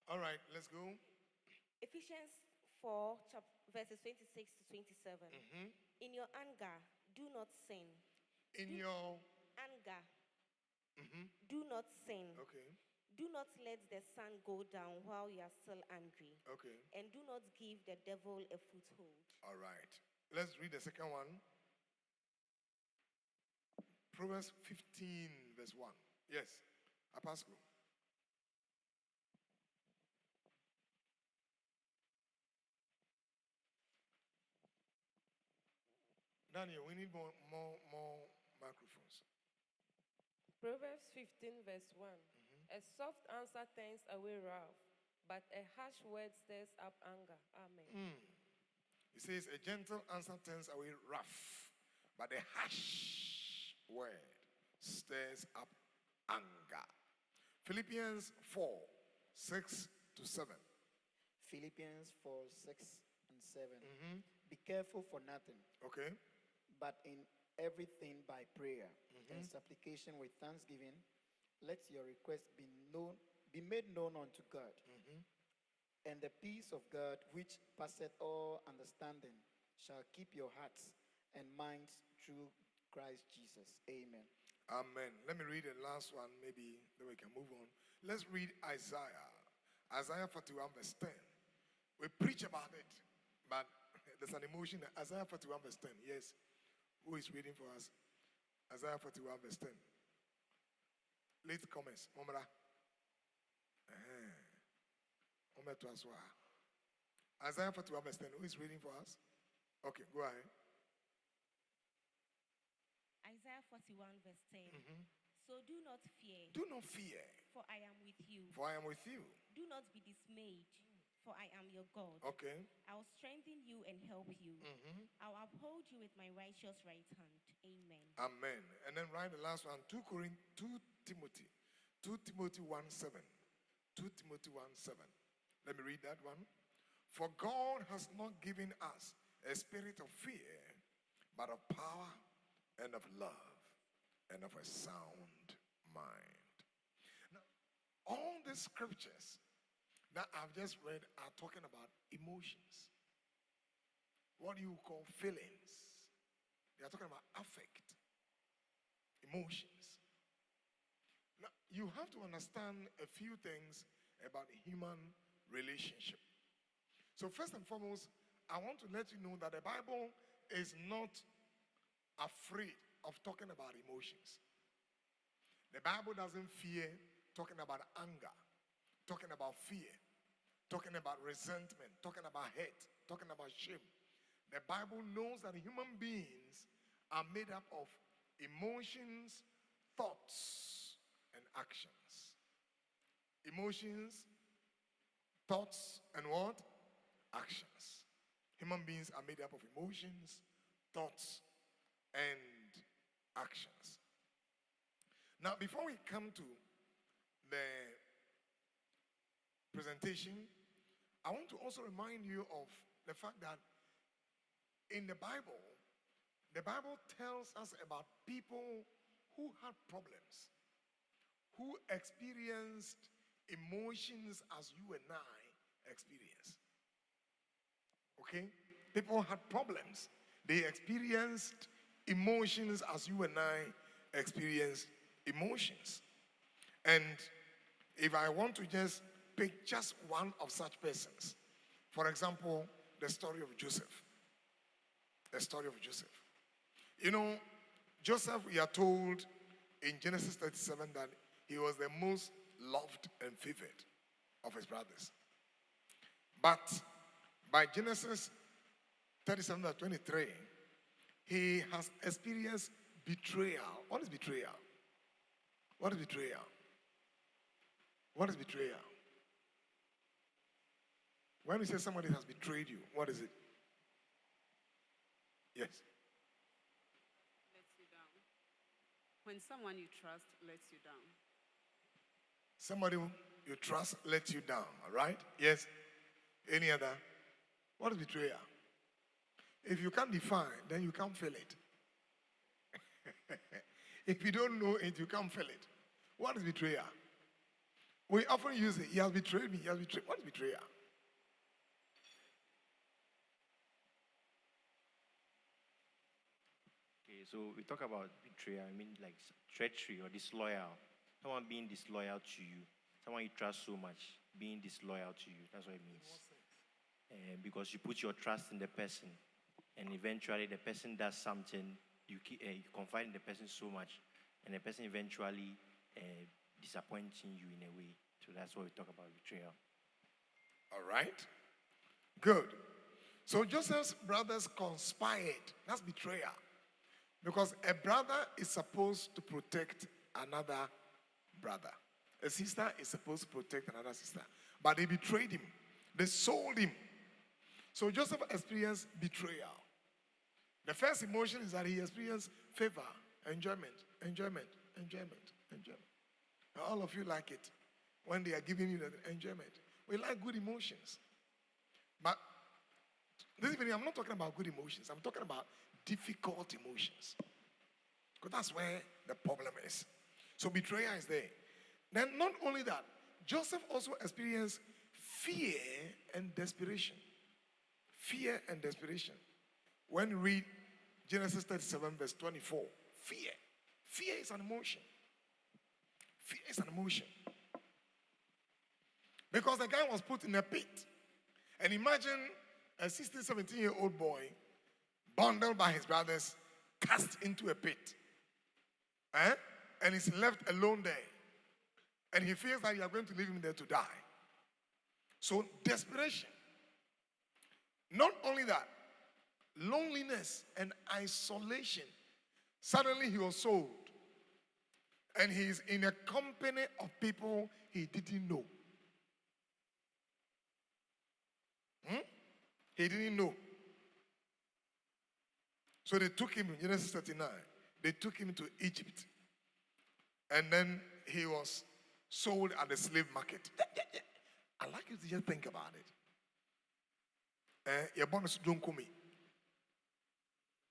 All right, let's go. Ephesians 4, verses 26 to 27. In your anger, do not sin. In your Anger, do not sin. okay, Do not let the sun go down while you are still angry. okay. And do not give the devil a foothold. All right. Let's read the second one. Proverbs 15, verse 1. Yes, Apasco. Daniel, we need more microphones. Proverbs 15, verse 1. A soft answer turns away wrath, but a harsh word stirs up anger. Amen. It says, a gentle answer turns away wrath, but a harsh word stirs up anger. Philippians 4, 6 to 7. Philippians 4, 6 and 7. Be careful for nothing, Okay. but in everything by prayer and supplication with thanksgiving, let your requests be made known unto God. And the peace of God, which passeth all understanding, shall keep your hearts and minds through Christ Jesus. Amen. Amen. Let me read the last one, maybe then we can move on. Let's read Isaiah. Isaiah 41, verse 10. We preach about it, but there's an emotion. Isaiah 41, verse 10. Yes. Who is reading for us? Isaiah 41, verse 10. Late comments. Momra. Isaiah 41, verse 10. Who is reading for us? Okay, go ahead. Isaiah 41, verse 10. So do not fear. Do not fear, For I am with you. for I am with you. Do not be dismayed, for I am your God. Okay. I will strengthen you and help you. I will uphold you with my righteous right hand. Amen. Amen. And then write the last one, 2 Timothy. 2 Timothy 1, 7. 2 Timothy 1, 7. Let me read that one. For God has not given us a spirit of fear, but of power and of love and of a sound mind. Now, all the scriptures that I've just read are talking about emotions. What do you call feelings? They are talking about affect, emotions. Now, you have to understand a few things about human relationship. So first and foremost, I want to let you know that the Bible is not afraid of talking about emotions. The Bible doesn't fear talking about anger, talking about fear, talking about resentment, talking about hate, talking about shame. The Bible knows that human beings are made up of emotions, thoughts, and actions. Emotions, thoughts, and what? Actions. Human beings are made up of emotions, thoughts, and actions. Now, before we come to the presentation, I want to also remind you of the fact that in the Bible tells us about people who had problems, who experienced emotions as you and I experience. Okay? People had problems. They experienced emotions as you and I experience emotions. And if I want to just pick just one of such persons, for example, the story of Joseph. The story of Joseph. You know, Joseph, we are told in Genesis 37 that he was the most loved and favored of his brothers. But by Genesis 37 to 23, he has experienced betrayal. What is betrayal? What is betrayal? What is betrayal? When you say somebody has betrayed you, what is it? Yes. Lets you down. When someone you trust lets you down. Somebody you trust lets you down, all right? Yes. Any other? What is betrayal? If you can't define, then you can't feel it. If you don't know it, you can't feel it. What is betrayal? We often use it. He has betrayed me. He has betrayed. What is betrayal? Okay, so we talk about betrayal. I mean, like treachery or disloyal. Someone being disloyal to you. Someone you trust so much being disloyal to you. That's what it means. Because you put your trust in the person, and eventually the person does something. You confide in the person so much, and the person eventually disappointing you in a way. So that's what we talk about betrayal. All right. Good. So Joseph's brothers conspired. That's betrayal. Because a brother is supposed to protect another brother. A sister is supposed to protect another sister. But they betrayed him. They sold him. So Joseph experienced betrayal. The first emotion is that he experienced favor, enjoyment. Now, all of you like it when they are giving you the enjoyment. We like good emotions. But this evening, I'm not talking about good emotions. I'm talking about difficult emotions. Because that's where the problem is. So betrayal is there. Then not only that, Joseph also experienced fear and desperation. Fear and desperation. When you read Genesis 37 verse 24, fear. Fear is an emotion. Fear is an emotion. Because the guy was put in a pit. And imagine a 16, 17-year-old boy bundled by his brothers, cast into a pit. And he's left alone there. And he feels that you are going to leave him there to die. So desperation. Not only that, loneliness and isolation. Suddenly he was sold. And he's in a company of people he didn't know. He didn't know. So they took him in Genesis 39. They took him to Egypt. And then he was sold at the slave market. I like you to just think about it. Your bonus don't come in.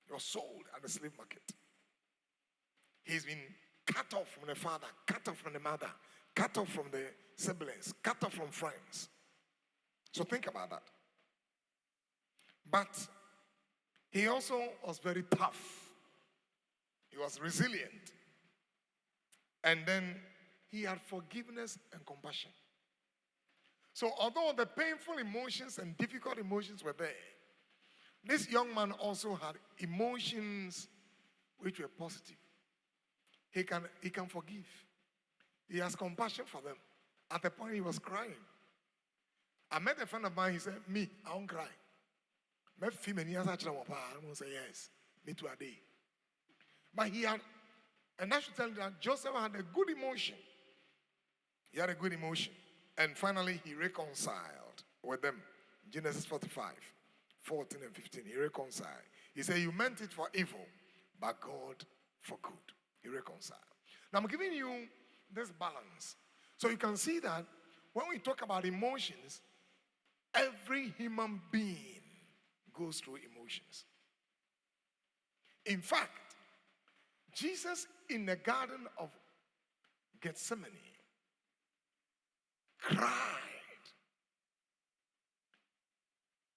He was sold at the slave market. He's been cut off from the father, cut off from the mother, cut off from the siblings, cut off from friends. So think about that. But he also was very tough. He was resilient. And then he had forgiveness and compassion. So although the painful emotions and difficult emotions were there, this young man also had emotions which were positive. He can forgive. He has compassion for them. At the point he was crying. I met a friend of mine, he said, me, I won't cry. I won't say yes. Me too a day. But he had, and I should tell you that Joseph had a good emotion. He had a good emotion. And finally, he reconciled with them. Genesis 45, 14 and 15. He reconciled. He said, you meant it for evil, but God for good. He reconciled. Now, I'm giving you this balance. So you can see that when we talk about emotions, every human being goes through emotions. In fact, Jesus in the Garden of Gethsemane cried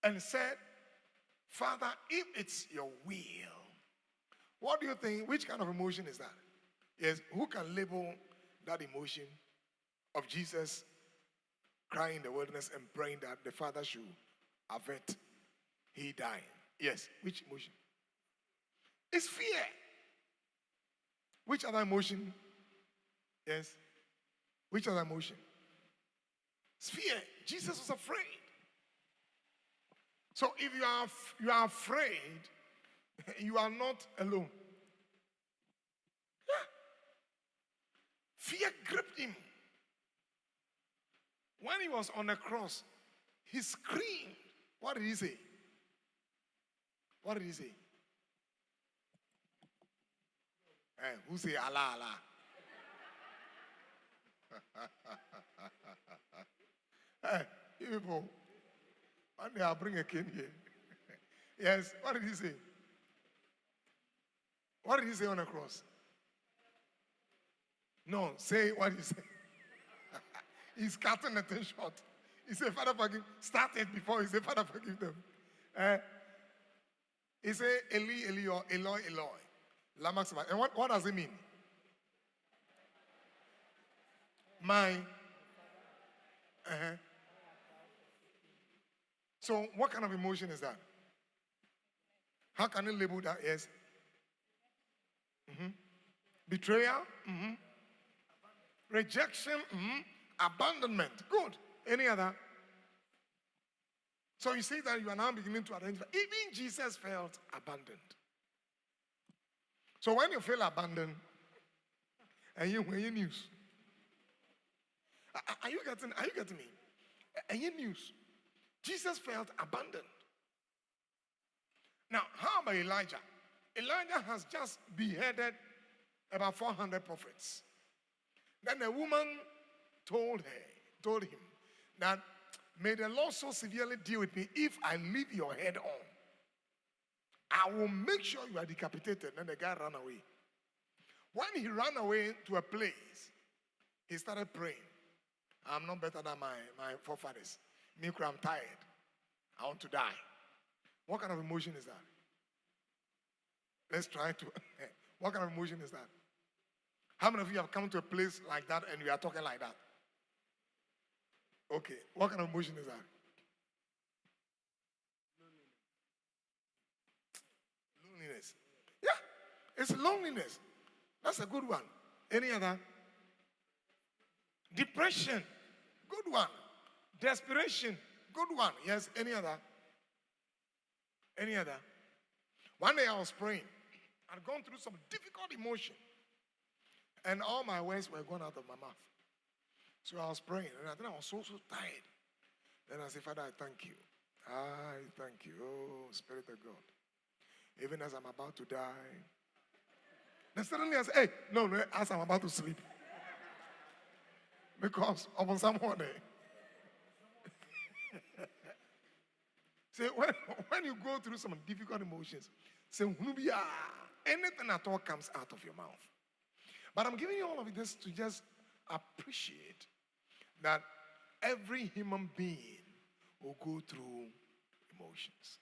and said, Father, if it's your will, what do you think? Which kind of emotion is that? Yes, who can label that emotion of Jesus crying in the wilderness and praying that the Father should avert he dying? Yes, which emotion? It's fear. Which other emotion? Yes. Which other emotion? It's fear. Jesus was afraid. So if you are afraid, you are not alone. Yeah. Fear gripped him. When he was on the cross, he screamed. What did he say? What did he say? Who say Allah, Allah? Hey, you people. One day I'll bring a king here. Yes, what did he say? What did he say on the cross? No, say what he said. He's cutting the thing short. He said, Father, forgive. Start it before he said, Father, forgive them. He said, Eli, Eli, or Eloi, Eloi. Lama sabachthani. And what does it mean? My. So, what kind of emotion is that? How can you label that? Yes. Betrayal. Rejection. Abandonment. Good. Any other? So you see that you are now beginning to identify. Even Jesus felt abandoned. So when you feel abandoned, and you hear news, are you getting me? And you news, Jesus felt abandoned. Now, how about Elijah? Elijah has just beheaded about 400 prophets. Then a woman told him that, may the Lord so severely deal with me if I leave your head on. I will make sure you are decapitated. Then the guy ran away. When he ran away to a place, he started praying. I'm not better than my forefathers. Me, I'm tired. I want to die. What kind of emotion is that? Let's try to. What kind of emotion is that? How many of you have come to a place like that and you are talking like that? Okay. What kind of emotion is that? Loneliness. Yeah. It's loneliness. That's a good one. Any other? Depression. Good one. Desperation. Good one. Yes. Any other? Any other? One day I was praying. I'd gone through some difficult emotion. And all my words were going out of my mouth. So I was praying. And I think I was so tired. Then I said, Father, I thank you. I thank you. Oh, Spirit of God. Even as I'm about to die. Then suddenly I said, hey, no, as I'm about to sleep. Because of someone there. Say, when you go through some difficult emotions, say, anything at all comes out of your mouth. But I'm giving you all of this to just appreciate that every human being will go through emotions.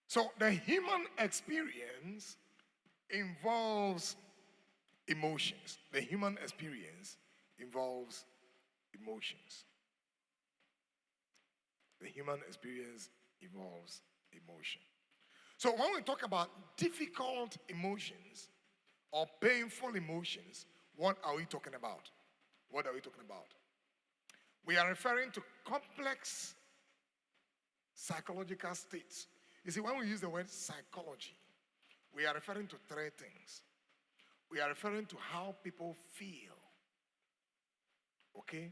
So the human experience involves emotions. The human experience involves emotions. The human experience involves emotion. So when we talk about difficult emotions or painful emotions, what are we talking about? What are we talking about? We are referring to complex psychological states. You see, when we use the word psychology, we are referring to three things. We are referring to how people feel. Okay?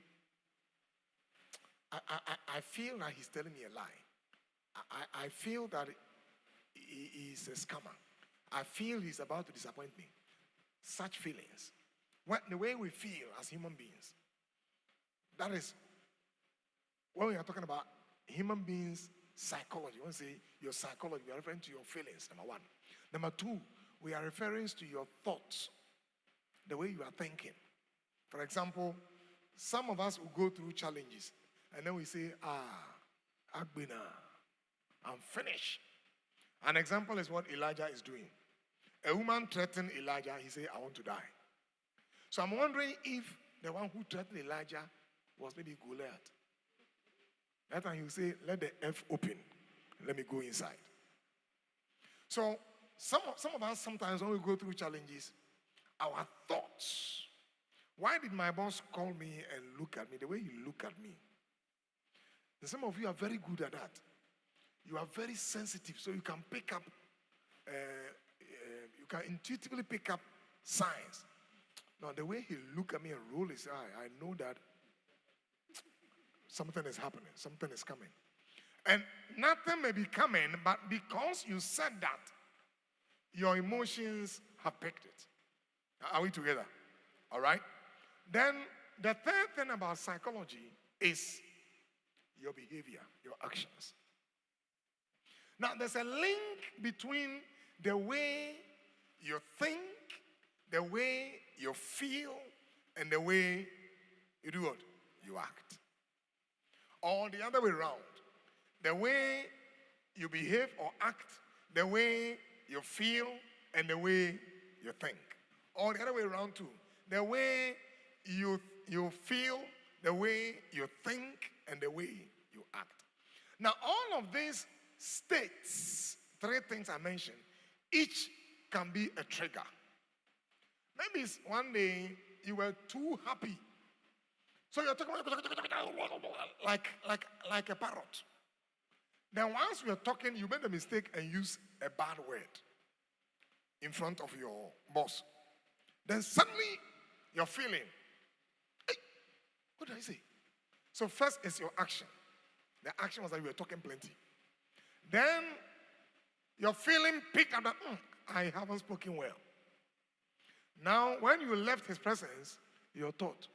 I feel that he's telling me a lie. I feel that he's a scammer. I feel he's about to disappoint me. Such feelings. The way we feel as human beings. That is, when we are talking about human beings' psychology, when we say your psychology, we are referring to your feelings, number one. Number two, we are referring to your thoughts, the way you are thinking. For example, some of us will go through challenges, and then we say, Agbina, I'm finished. An example is what Elijah is doing. A woman threatened Elijah. He said, I want to die. So I'm wondering if the one who threatened Elijah was maybe Goliath. That time he will say, let the F open. Let me go inside. So some of us sometimes when we go through challenges, our thoughts. Why did my boss call me and look at me the way he looked at me? And some of you are very good at that. You are very sensitive, so you can pick up, you can intuitively pick up signs. Now, the way he looked at me and rolled his eye, I know that something is happening, something is coming. And nothing may be coming, but because you said that, your emotions have picked it. Are we together? All right? Then, the third thing about psychology is your behavior, your actions. Now, there's a link between the way you think, the way you feel, and the way you do what? You act. Or the other way around. The way you behave or act, the way you feel, and the way you think. Or the other way around too. The way you feel, the way you think, and the way you act. Now, all of these states, three things I mentioned, each can be a trigger. Maybe it's one day you were too happy. So you're talking like a parrot. Then once you're talking, you made a mistake and use a bad word in front of your boss. Then suddenly you're feeling, hey, what did I say? So first is your action. The action was that you were talking plenty. Then your feeling picked up that, I haven't spoken well. Now, when you left his presence, your thought,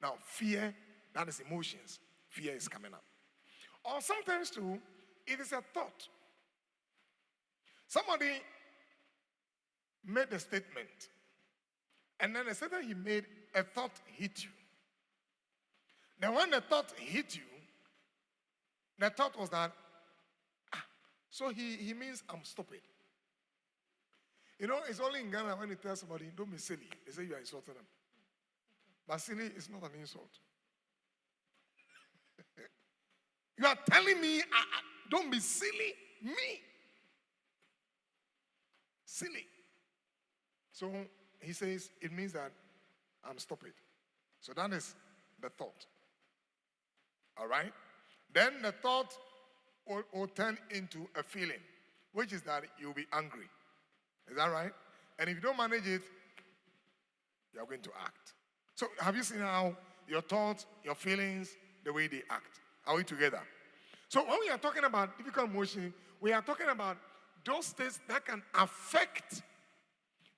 now, fear, that is emotions. Fear is coming up. Or sometimes, too, it is a thought. Somebody made a statement, and then the statement he made, a thought hit you. Then when the thought hit you, the thought was that, so he means I'm stupid. You know, it's only in Ghana when you tell somebody, don't be silly, they say you are insulting them. But silly is not an insult. You are telling me, don't be silly, me. Silly. So he says, it means that I'm stupid. So that is the thought. All right? Then the thought will turn into a feeling, which is that you'll be angry. Is that right? And if you don't manage it, you're going to act. So have you seen how your thoughts, your feelings, the way they act? Are we together? So when we are talking about difficult emotion, we are talking about those states that can affect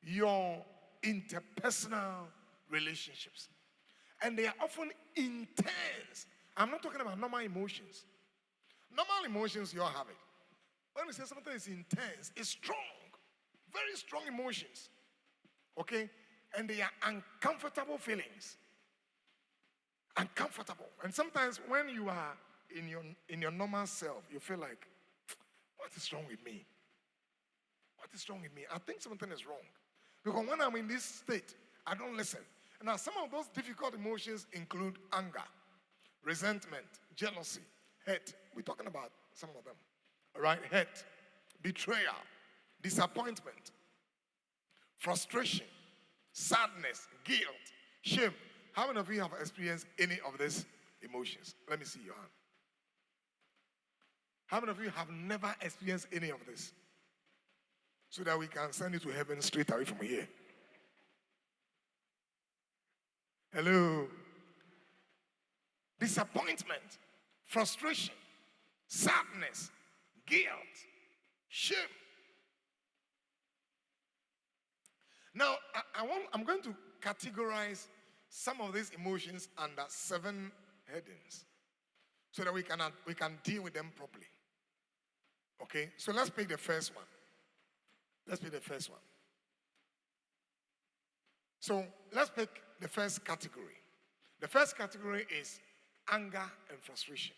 your interpersonal relationships. And they are often intense. I'm not talking about normal emotions. Normal emotions, you all have it. When we say something is intense, it's strong. Very strong emotions. Okay? And they are uncomfortable feelings. Uncomfortable. And sometimes when you are in your normal self, you feel like, what is wrong with me? What is wrong with me? I think something is wrong. Because when I'm in this state, I don't listen. Now, some of those difficult emotions include anger, resentment, jealousy, hate. We're talking about some of them. All right? Hate, betrayal, disappointment, frustration, sadness, guilt, shame. How many of you have experienced any of these emotions? Let me see your hand. How many of you have never experienced any of this? So that we can send you to heaven straight away from here. Hello. Disappointment, frustration, sadness, guilt, shame. Now, I'm going to categorize some of these emotions under 7 headings so that we can deal with them properly. Okay? So let's pick the first one. So let's pick the first category. The first category is anger and frustration.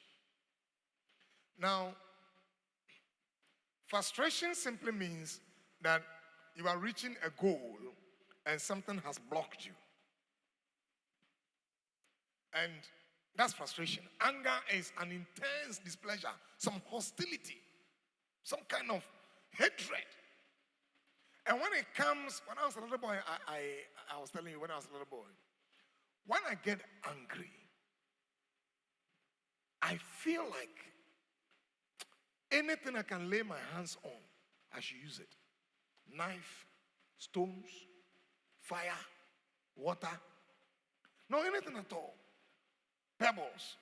Now, frustration simply means that you are reaching a goal and something has blocked you. And that's frustration. Anger is an intense displeasure, some hostility, some kind of hatred. And when it comes, when I was a little boy, I was telling you when I was a little boy, when I get angry, I feel like anything I can lay my hands on, I should use it. Knife, stones, fire, water. No, anything at all. Pebbles.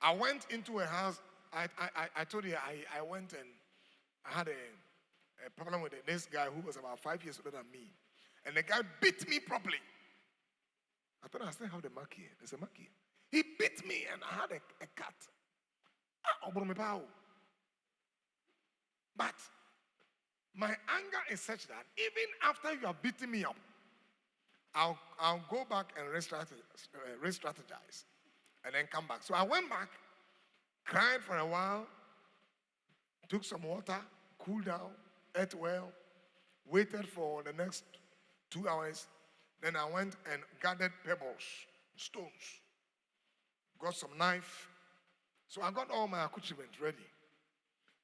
I went into a house. I told you I went and I had a problem with this guy who was about 5 years older than me. And the guy beat me properly. I thought I still have the mark here. There's a mark here. He beat me and I had a cut. But my anger is such that even after you have beaten me up, I'll go back and re-strategize and then come back. So I went back, cried for a while, took some water, cooled down, ate well, waited for the next 2 hours. Then I went and gathered pebbles, stones, got some knife. So I got all my accoutrement ready.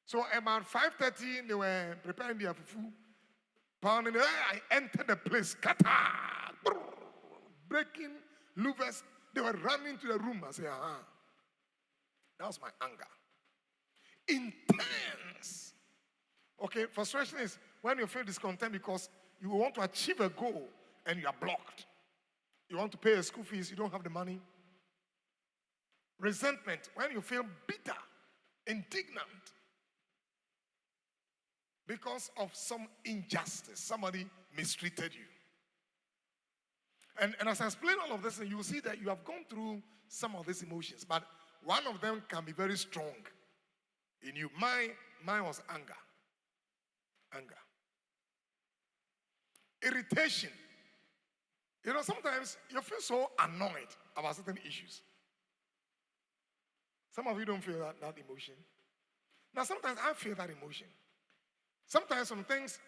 So about 5:30, they were preparing their fufu, pounding it. I entered the place, kata, breaking louvers. They were running to the room. I said, That was my anger. Intense. Okay, frustration is when you feel discontent because you want to achieve a goal and you are blocked. You want to pay a school fees, you don't have the money. Resentment, when you feel bitter, indignant because of some injustice, somebody mistreated you. And as I explain all of this, you will see that you have gone through some of these emotions, but one of them can be very strong in you. Mine was anger. Anger. Irritation. You know, sometimes you feel so annoyed about certain issues. Some of you don't feel that emotion. Now, sometimes I feel that emotion. Sometimes some things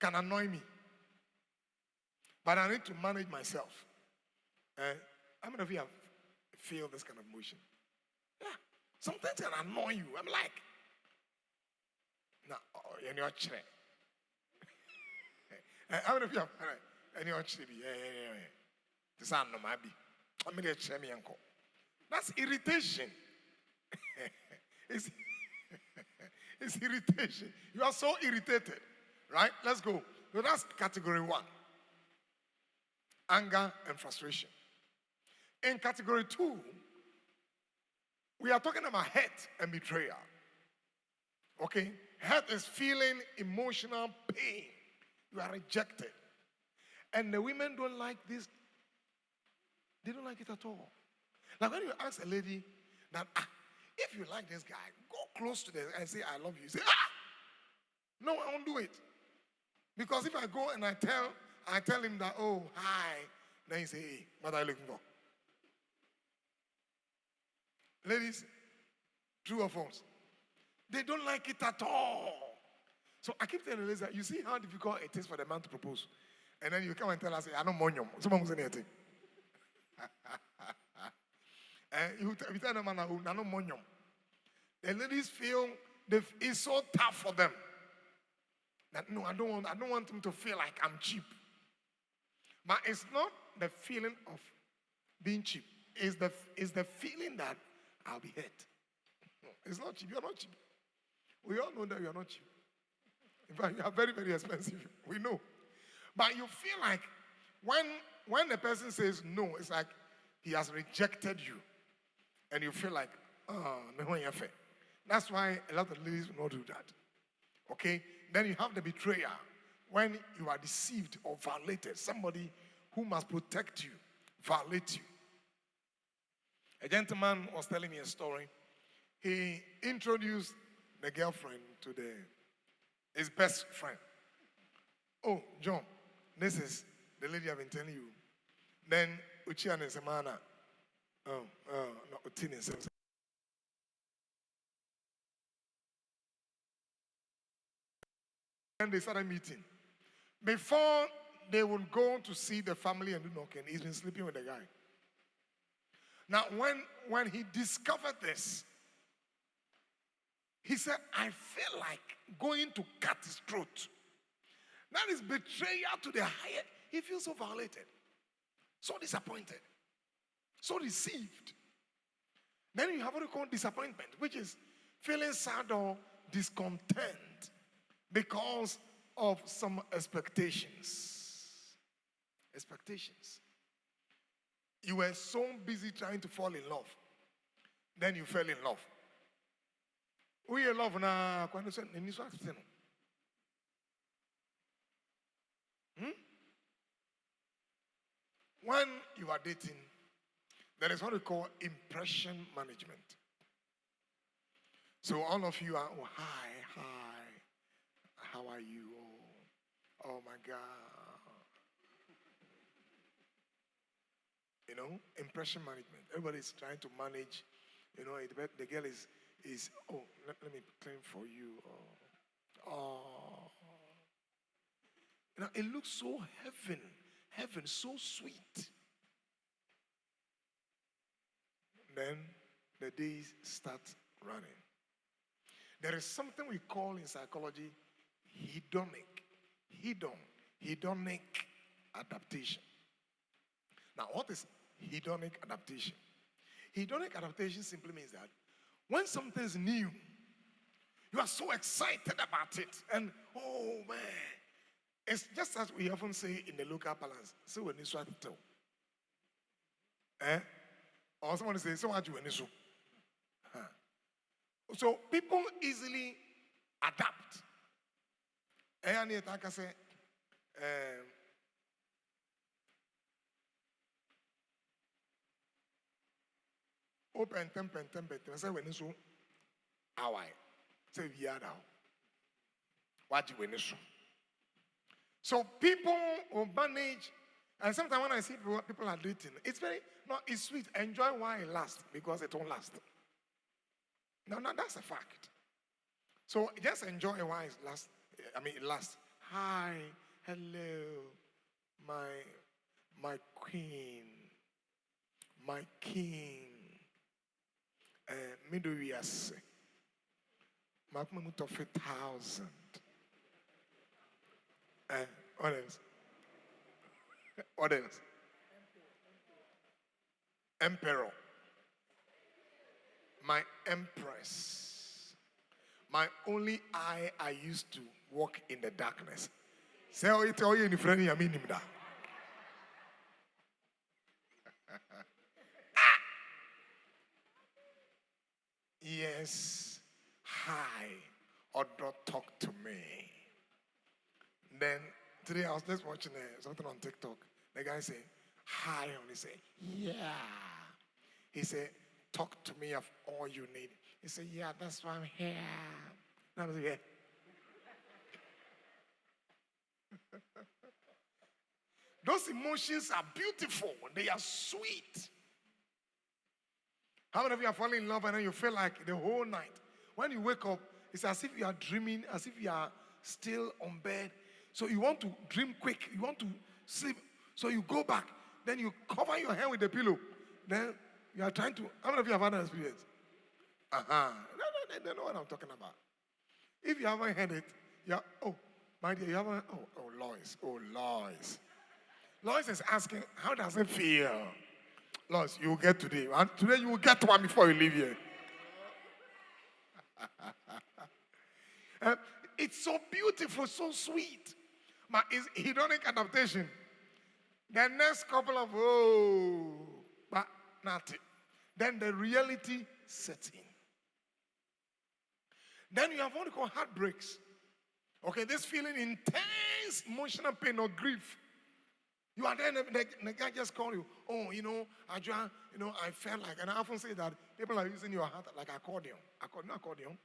can annoy me. But I need to manage myself. How many of you have feel this kind of emotion? Yeah. Some things can annoy you. I'm like, you're not sure. How many of you have and you're sure? This is not my be. That's irritation. It's irritation. You are so irritated. Right? Let's go. So that's category 1. Anger and frustration. In category 2, we are talking about hurt and betrayal. Okay? Hurt is feeling emotional pain. You are rejected. And the women don't like this. They don't like it at all. Like when you ask a lady that, if you like this guy, go close to them and say, I love you. You say, no, I won't do it. Because if I go and I tell him that, oh, hi, then he say, hey, what are you looking for? Ladies, true or false? They don't like it at all. So I keep telling the ladies that you see how difficult it is for the man to propose. And then you come and tell us, I don't want you. Someone will say anything. And you tell them, I don't want you. The ladies feel it's so tough for them. That no, I don't want him to feel like I'm cheap. But it's not the feeling of being cheap. It's the feeling that I'll be hurt. No, it's not cheap. You're not cheap. We all know that you are not cheap. In fact, you are very, very expensive. We know. But you feel like when the person says no, it's like he has rejected you. And you feel like, no, you're fair. That's why a lot of ladies will not do that. Okay? Then you have the betrayer. When you are deceived or violated, somebody who must protect you, violate you. A gentleman was telling me a story. He introduced the girlfriend to his best friend. Oh, John, this is the lady I've been telling you. Then Uchian and Samana. No, Utin and Samana. And they started meeting. Before they would go to see the family and do knocking, he's been sleeping with the guy. Now, when he discovered this, he said, I feel like going to cut his throat. That is betrayal to the higher. He feels so violated, so disappointed, so deceived. Then you have what you call disappointment, which is feeling sad or discontent because of some expectations. Expectations. You were so busy trying to fall in love. Then you fell in love. We in love now. When you are dating, there is what we call impression management. So all of you are, oh, hi. how are you? Oh my God. You know, impression management. Everybody's trying to manage. You know, the girl is let me clean for you. Oh. You know, it looks so heaven, so sweet. Then the days start running. There is something we call in psychology hedonic adaptation. Now, what is hedonic adaptation? Hedonic adaptation simply means that when something is new, you are so excited about it, and oh man, it's just as we often say in the local parlance. So when you start to tell, or someone say, so what you when you so. So people easily adapt. And I say, open temper. I say when you so, how I say we are now. What you when you so. So people will manage, and sometimes when I see people are dating, it's it's sweet. Enjoy while it lasts because it won't last. No, that's a fact. So just enjoy while it lasts. It lasts. Hi, hello, my queen, my king. Middle years, my moment of 1,000. What else? What else? Emperor. My empress. My only eye I used to walk in the darkness. Say, oh, it's all you in front of me. Yes. Hi. Or don't talk to me. Then today I was just watching something on TikTok. The guy said, hi, and he said, yeah. He said, talk to me of all you need. He said, yeah, that's why I'm here. And I was like, yeah. Those emotions are beautiful. They are sweet. How many of you are falling in love and then you feel like the whole night, when you wake up, it's as if you are dreaming, as if you are still on bed. So you want to dream quick. You want to sleep. So you go back. Then you cover your head with the pillow. Then you are trying to. How many of you have had that experience? They know what I'm talking about. If you haven't had it, my dear, you haven't. Lois. Lois is asking, how does it feel? Lois, you will get today. And today you will get one before you leave here. It's so beautiful, so sweet. But it's hedonic adaptation. The next couple of but nothing. Then the reality sets in. Then you have what we call heartbreaks. Okay, this feeling intense emotional pain or grief. You are there, the guy just called you. Oh, Adrian, I felt like, and I often say that people are using your heart like accordion. Accordion.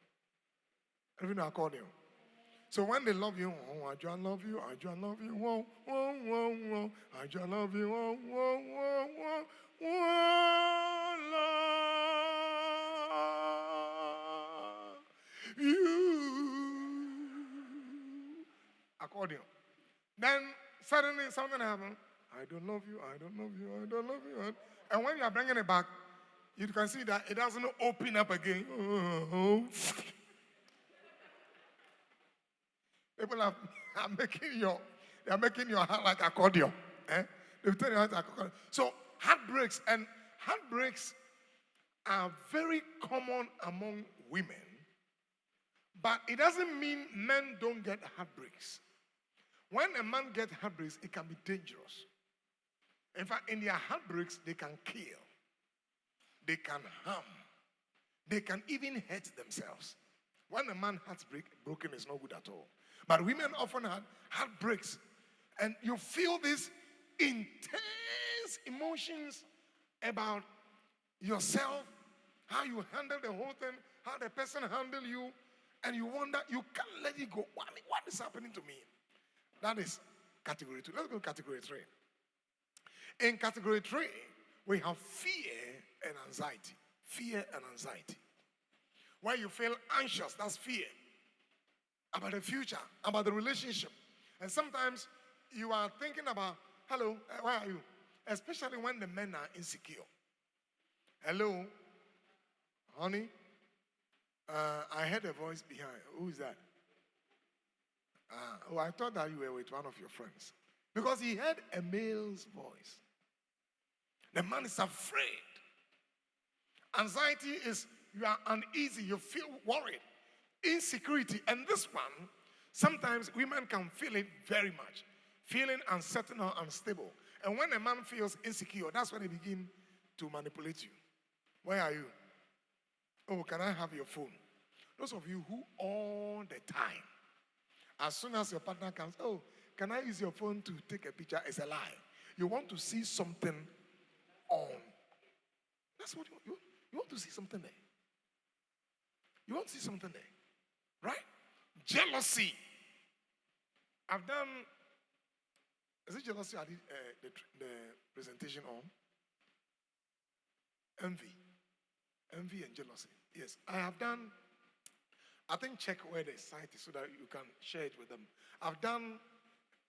Even accordion. So when they love you, oh, Adrian love you, Adrian love you, whoa, whoa, whoa, whoa, Adrian love you, whoa, whoa, whoa, whoa, whoa, love you. Accordion. Then suddenly something happened. I don't love you, I don't love you, I don't love you. And when you are bringing it back, you can see that it doesn't open up again. People are making your heart like accordion. They tell you like accordion. So heartbreaks are very common among women, but it doesn't mean men don't get heartbreaks. When a man gets heartbreaks, it can be dangerous. In fact, in their heartbreaks, they can kill, they can harm, they can even hurt themselves. When a man's heart broken, it's not good at all. But women often have heartbreaks, and you feel these intense emotions about yourself, how you handle the whole thing, how the person handle you, and you wonder, you can't let it go. What is happening to me? That is category 2. Let's go to category 3. In category 3, we have fear and anxiety. Fear and anxiety. Where you feel anxious, that's fear. About the future, about the relationship. And sometimes you are thinking about, hello, where are you? Especially when the men are insecure. Hello, honey, I heard a voice behind. Who is that? Oh, I thought that you were with one of your friends. Because he heard a male's voice. The man is afraid. Anxiety is you are uneasy, you feel worried. Insecurity, and this one, sometimes women can feel it very much. Feeling uncertain or unstable. And when a man feels insecure, that's when he begins to manipulate you. Where are you? Oh, can I have your phone? Those of you who all the time, as soon as your partner comes, oh, can I use your phone to take a picture? It's a lie. You want to see something on. That's what you want to see something there. You want to see something there. Right? Jealousy. I've done, is it jealousy I did the presentation on? Envy. Envy and jealousy. Yes. I have done, I think check where the site is so that you can share it with them. I've done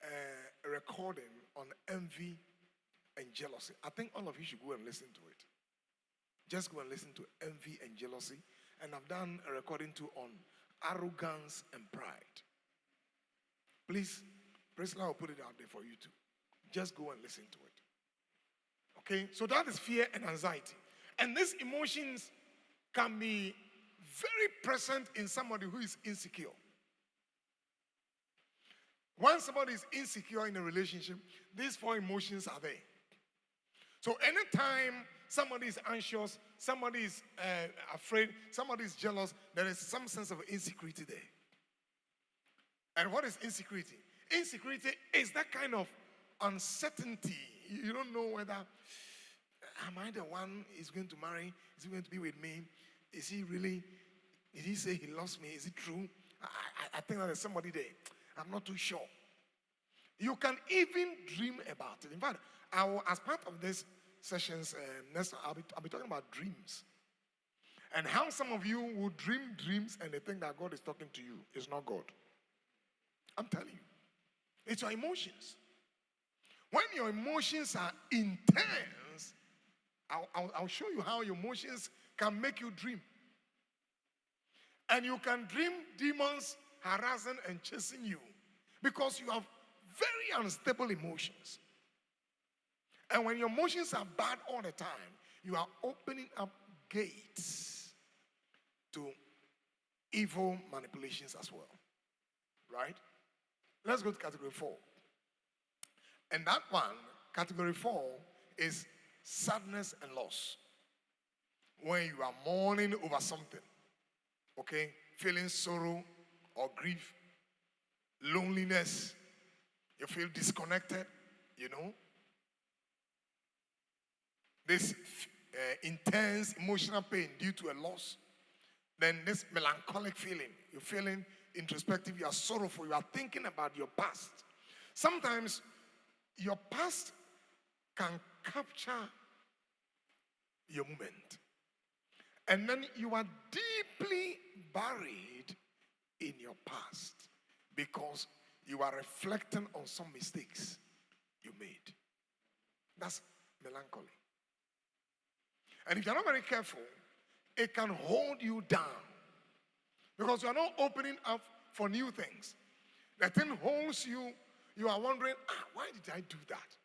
a recording on envy and jealousy. I think all of you should go and listen to it. Just go and listen to envy and jealousy. And I've done a recording too on arrogance and pride. Please, Priscilla will put it out there for you too. Just go and listen to it. Okay, so that is fear and anxiety. And these emotions can be very present in somebody who is insecure. When somebody is insecure in a relationship, these 4 emotions are there. So anytime somebody is anxious, somebody is afraid, somebody is jealous, there is some sense of insecurity there. And what is insecurity? Insecurity is that kind of uncertainty. You don't know whether, am I the one he's going to marry? Is he going to be with me? Is he really, did he say he loves me? Is it true? I think that there's somebody there. I'm not too sure. You can even dream about it. In fact, as part of this sessions, next I'll be talking about dreams. And how some of you will dream dreams and they think that God is talking to you. It's not God. I'm telling you. It's your emotions. When your emotions are intense, I'll show you how your emotions can make you dream. And you can dream demons harassing and chasing you because you have very unstable emotions. And when your emotions are bad all the time, you are opening up gates to evil manipulations as well. Right? Let's go to category 4. And that one, category 4, is sadness and loss. When you are mourning over something, okay, feeling sorrow or grief, loneliness, you feel disconnected, you know. This intense emotional pain due to a loss. Then this melancholic feeling, you're feeling introspective, you are sorrowful, you are thinking about your past. Sometimes your past can capture your moment. And then you are deeply buried in your past because you are reflecting on some mistakes you made. That's melancholy. And if you're not very careful, it can hold you down because you're not opening up for new things. The thing holds you. You are wondering, why did I do that?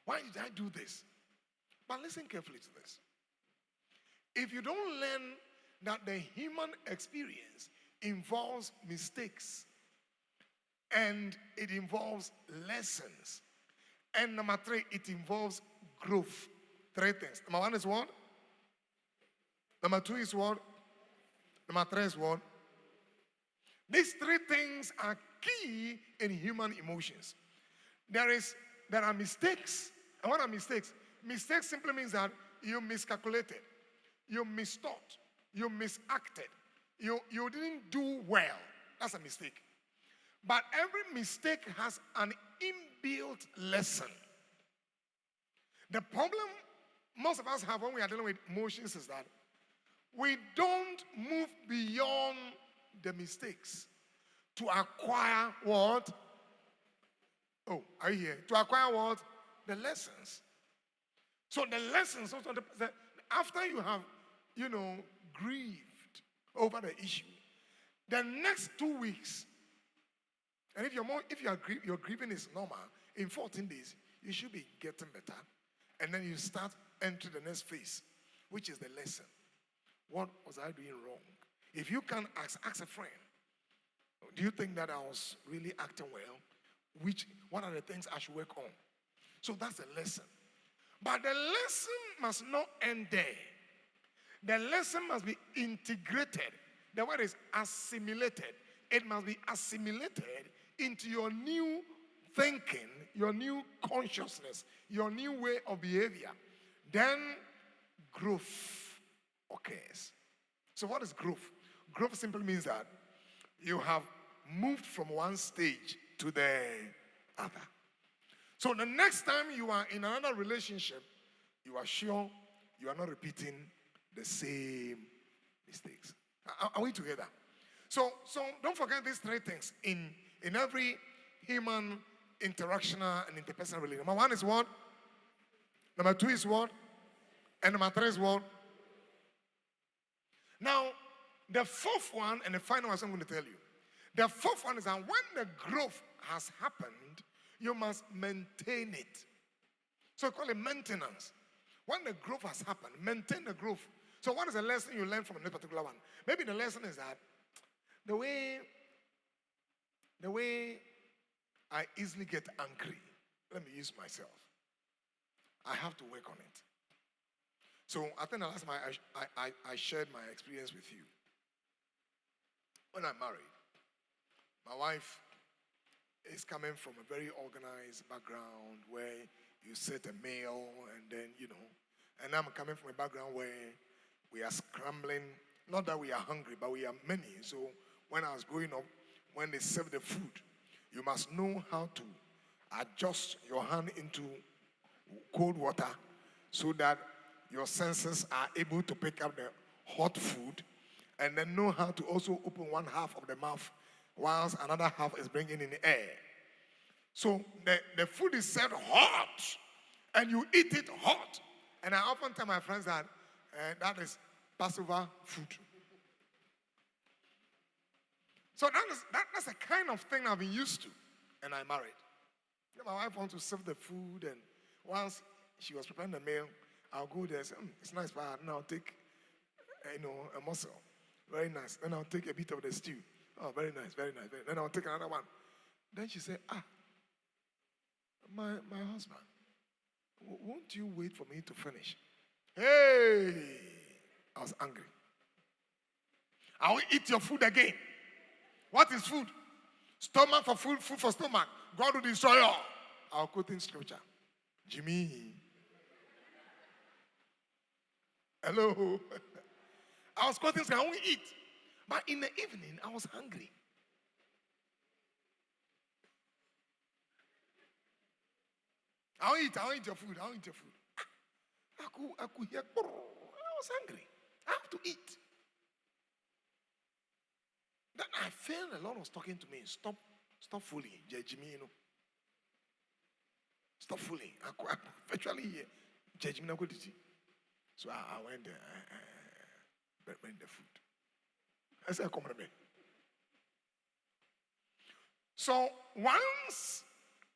Why did I do this? But listen carefully to this. If you don't learn that the human experience involves mistakes and it involves lessons, and number 3, it involves growth. 3 things. Number 1 is what? Number 2 is what? Number 3 is what? These 3 things are key in human emotions. There are mistakes. And what are mistakes? Mistakes simply means that you miscalculated, you misthought, you misacted, you didn't do well. That's a mistake. But every mistake has an inbuilt lesson. The problem most of us have when we are dealing with emotions is that we don't move beyond the mistakes to acquire what? Oh, are you here? To acquire what? The lessons. So the lessons, also after you have, grieved over the issue, the next 2 weeks, and if your grieving is normal, in 14 days, you should be getting better. And then you start entering the next phase, which is the lesson. What was I doing wrong? If you can ask a friend, do you think that I was really acting well? What are the things I should work on? So that's the lesson. But the lesson must not end there. The lesson must be integrated. The word is assimilated. It must be assimilated into your new thinking, your new consciousness, your new way of behavior. Then growth occurs. So what is growth? Growth simply means that you have moved from one stage to the other. So the next time you are in another relationship, you are sure you are not repeating the same mistakes. Are we together? So don't forget these three things in every human interactional and interpersonal relationship. Number one is what? Number two is what? And number three is what? Now, the fourth one and the final one I'm going to tell you. The fourth one is that when the growth has happened, you must maintain it. So call it maintenance. When the growth has happened, maintain the growth. So what is the lesson you learn from this particular one? Maybe the lesson is that the way I easily get angry, let me use myself. I have to work on it. So I think the last time I shared my experience with you. When I married, my wife is coming from a very organized background where you set a meal and then, and I'm coming from a background where we are scrambling. Not that we are hungry, but we are many. So when I was growing up, when they serve the food, you must know how to adjust your hand into cold water so that your senses are able to pick up the hot food, and then know how to also open one half of the mouth whilst another half is bringing in the air. So the food is served hot, and you eat it hot. And I often tell my friends that that is Passover food. So that's the kind of thing I've been used to, and I married. My wife wants to serve the food, and once she was preparing the meal, I'll go there and say, it's nice, but now I'll take, a mussel. Very nice. Then I'll take a bit of the stew. Oh, very nice, very nice. Then I'll take another one. Then she said, my husband, won't you wait for me to finish? Hey! I was angry. I will eat your food again. What is food? Stomach for food, food for stomach. God will destroy all. I'll quote in scripture. Jimmy. Hello. I was quoting scripture. I won't eat. But in the evening, I was hungry. I'll eat your food. I'll eat your food. I could hear. I was hungry. I have to eat. Then I felt the Lord was talking to me. Stop fooling, judge me, Stop fooling. I virtually judge me. So I went there, bring the food. I said, come on, me. So once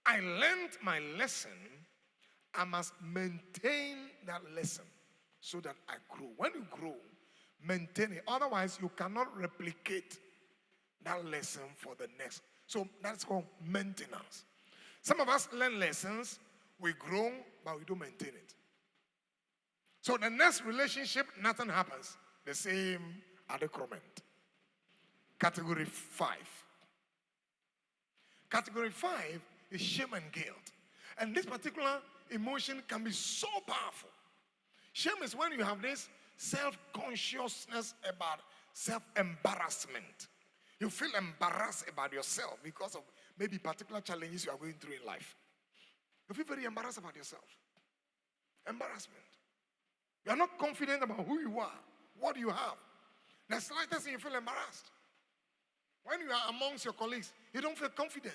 I learned my lesson, I must maintain that lesson so that I grow. When you grow, maintain it. Otherwise, you cannot replicate that lesson for the next. So that's called maintenance. Some of us learn lessons, we grow, but we don't maintain it. So the next relationship, nothing happens. The same adequate. Category 5. Category 5 is shame and guilt. And this particular emotion can be so powerful. Shame is when you have this self-consciousness about self-embarrassment. You feel embarrassed about yourself because of maybe particular challenges you are going through in life. You feel very embarrassed about yourself. Embarrassment. You are not confident about who you are, what you have. The slightest thing you feel embarrassed. When you are amongst your colleagues, you don't feel confident.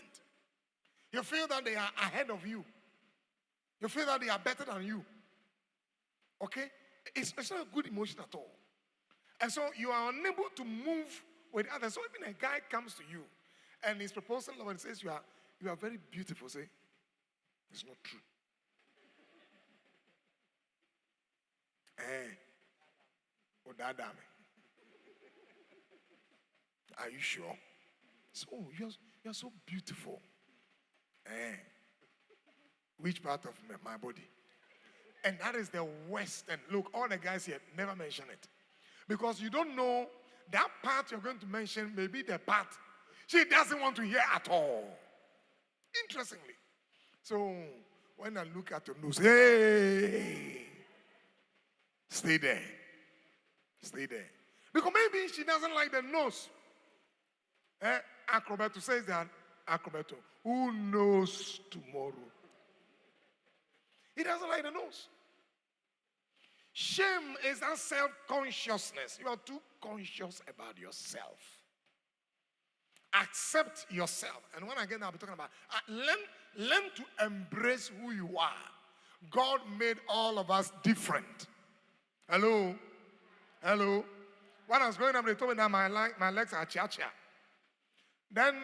You feel that they are ahead of you. You feel that they are better than you. Okay? It's not a good emotion at all. And so you are unable to move with others. So even a guy comes to you and he's proposing love and says you are very beautiful. Say, it's not true. Are you sure? So you're so beautiful. Which part of my body? And that is the worst. And look, all the guys here never mention it. Because you don't know that part you're going to mention may be the part she doesn't want to hear at all. Interestingly. So when I look at your nose, hey, stay there. Stay there. Because maybe she doesn't like the nose. Acrobato says that, Acrobato, who knows tomorrow? He doesn't like the nose. Shame is that self-consciousness. You are too conscious about yourself. Accept yourself. And when I get there, I'll be talking about learn to embrace who you are. God made all of us different. Hello? Hello? When I was growing up, they told me that my legs are cha-cha. Then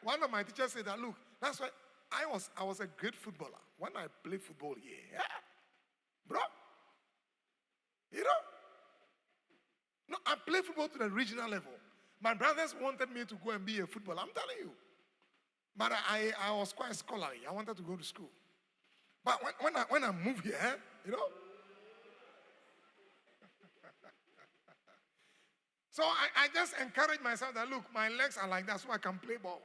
one of my teachers said that, look, that's why I was a great footballer. When I played football, yeah. Bro. You know? No, I played football to the regional level. My brothers wanted me to go and be a footballer. I'm telling you. But I was quite scholarly. I wanted to go to school. But when I moved here, you know. So I just encouraged myself that, look, my legs are like that so I can play ball.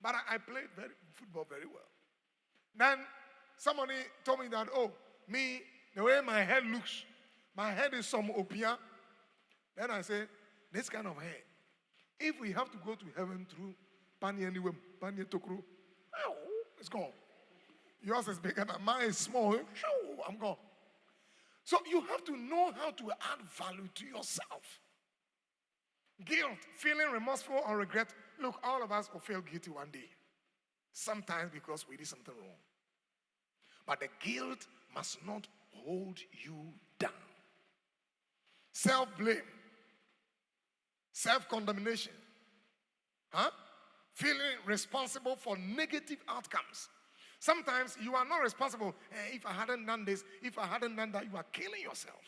But I played football very well. Then somebody told me that, me, the way my head looks, my head is some opia. Then I said, this kind of head, if we have to go to heaven through Pani anyway, Pani Tokro, it's gone. Yours is bigger than mine, is small. I'm gone. So you have to know how to add value to yourself. Guilt, feeling remorseful or regret. Look, all of us will feel guilty one day. Sometimes because we did something wrong. But the guilt must not hold you down. Self-blame. Self-condemnation. Feeling responsible for negative outcomes. Sometimes you are not responsible. If I hadn't done this, if I hadn't done that, you are killing yourself.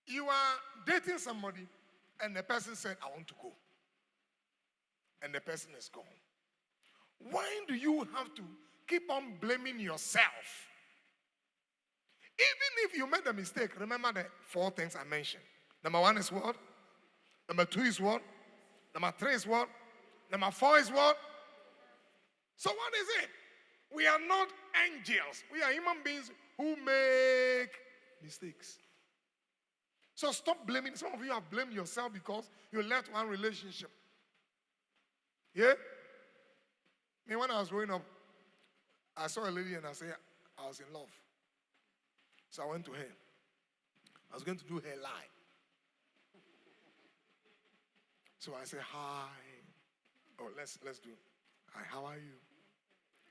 You are dating somebody and the person said, I want to go. And the person is gone. Why do you have to keep on blaming yourself? Even if you made a mistake, remember the 4 things I mentioned. Number 1 is what? Number 2 is what? Number 3 is what? Number 4 is what? So what is it? We are not angels. We are human beings who make mistakes. So stop blaming. Some of you have blamed yourself because you left one relationship. Yeah? Me, when I was growing up, I saw a lady and I said, I was in love. So I went to her. I was going to do her lie. So I said, hi. Oh, let's do. Hi, how are you?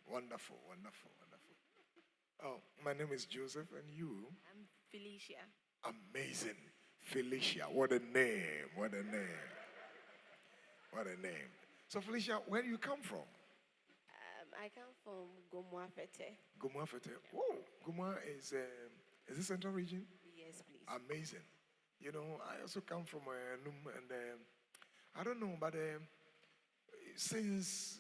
Wonderful, wonderful, wonderful. Oh, my name is Joseph, and you? I'm Felicia. Amazing. Felicia, what a name, what a name. What a name. So Felicia, where do you come from? I come from Gomuafete. Gomuafete. Whoa, Gomua is the central region? Yes, please. Amazing. You know, I also come from Num, and I don't know, but since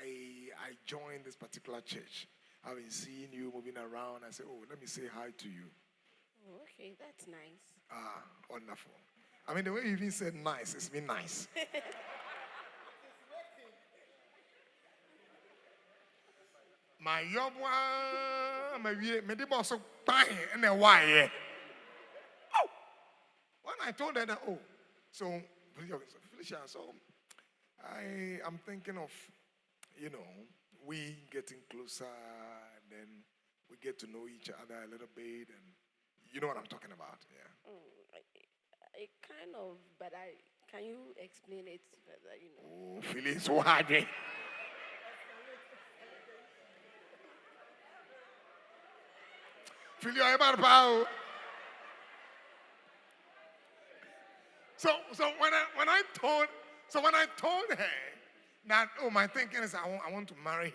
I joined this particular church, I've been seeing you moving around. I said, let me say hi to you. Oh, okay, that's nice. Ah, wonderful. I mean, the way you even said nice, it's been nice. My yobwa, my boss of pine and a wire. Oh, when I told her that, oh, so Felicia, so I am thinking of, we getting closer, and then we get to know each other a little bit, and you know what I'm talking about, yeah. I kind of, but can you explain it further, Oh, feeling so hard, eh? Feel your about power. So when I told her that, oh, my thinking is I want to marry her,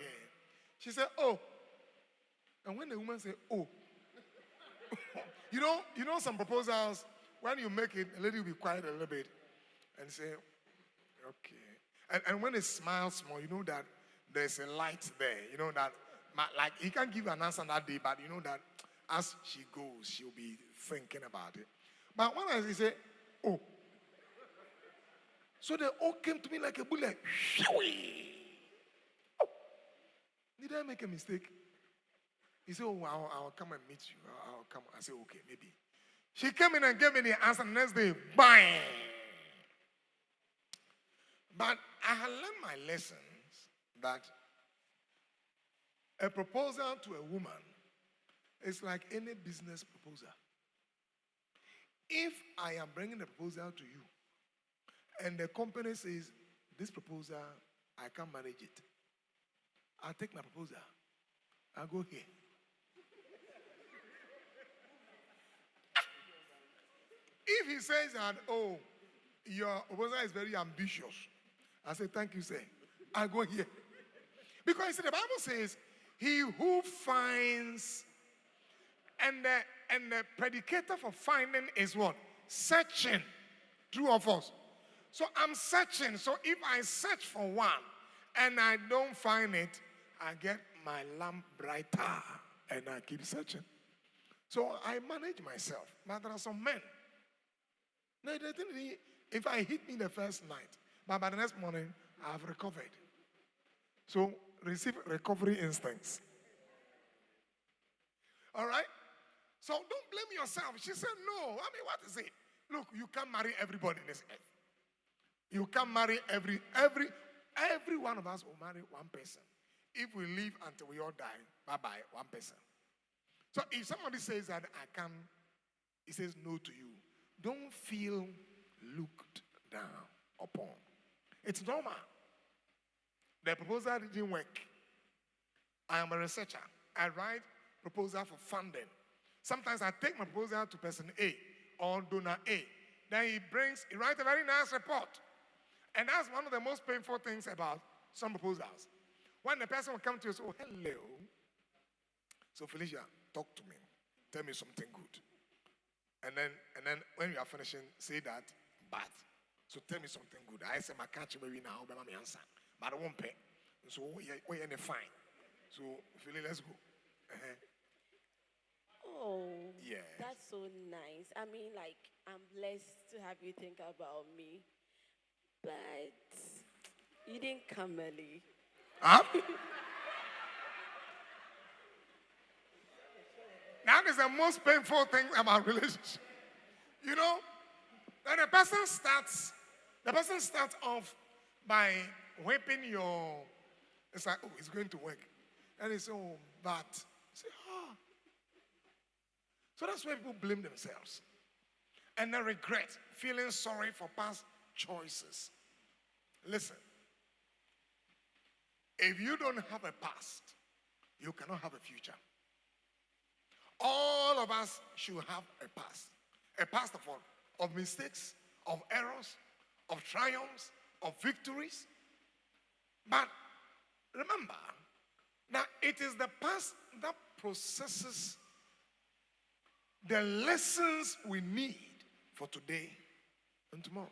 she said, oh. And when the woman said, oh, you know some proposals, when you make it, a lady will be quiet a little bit and say, okay. And when they smile small, you know that there's a light there. You know that, like, he can't give an answer that day, but you know that as she goes, she'll be thinking about it. But when I say, oh, so they all came to me like a bullet. Oh, did I make a mistake? He said, oh, I'll come and meet you. I'll come. I said, okay, maybe. She came in and gave me the answer the next day. Bang! But I had learned my lessons that a proposal to a woman is like any business proposal. If I am bringing a proposal to you, and the company says, this proposal, I can't manage it, I'll take my proposal. I'll go here. If he says that, oh, your proposal is very ambitious, I say, thank you, sir. I go here. Because the Bible says, he who finds, and the predicator for finding is what? Searching. True or false? So I'm searching. So if I search for one and I don't find it, I get my lamp brighter and I keep searching. So I manage myself. But there are some men. No, if I hit me the first night, but by the next morning, I've recovered. So receive recovery instincts. All right? So don't blame yourself. She said, no. I mean, what is it? Look, you can't marry everybody in this earth. You can't marry every one of us will marry one person. If we live until we all die, bye-bye, one person. So if somebody says that he says no to you, don't feel looked down upon. It's normal. The proposal didn't work. I am a researcher. I write proposal for funding. Sometimes I take my proposal to person A or donor A. Then he writes a very nice report. And that's one of the most painful things about some proposals. When the person will come to you and say, oh, hello. So Felicia, talk to me. Tell me something good. And then when you are finishing, say that, but. So tell me something good. I say, my catch maybe now, but my answer. But I won't pay. So we're in a fine. So Philly, let's go. Oh, yeah. That's so nice. I mean, like, I'm blessed to have you think about me. But you didn't come early. Huh? That is the most painful thing about relationship. You know, when the person starts off by whipping it's like, oh, it's going to work. And it's, oh, but. Say, oh. So that's why people blame themselves. And they regret, feeling sorry for past choices. Listen, if you don't have a past, you cannot have a future. All of us should have a past. A past of what? Of mistakes, of errors, of triumphs, of victories. But remember that it is the past that processes the lessons we need for today and tomorrow.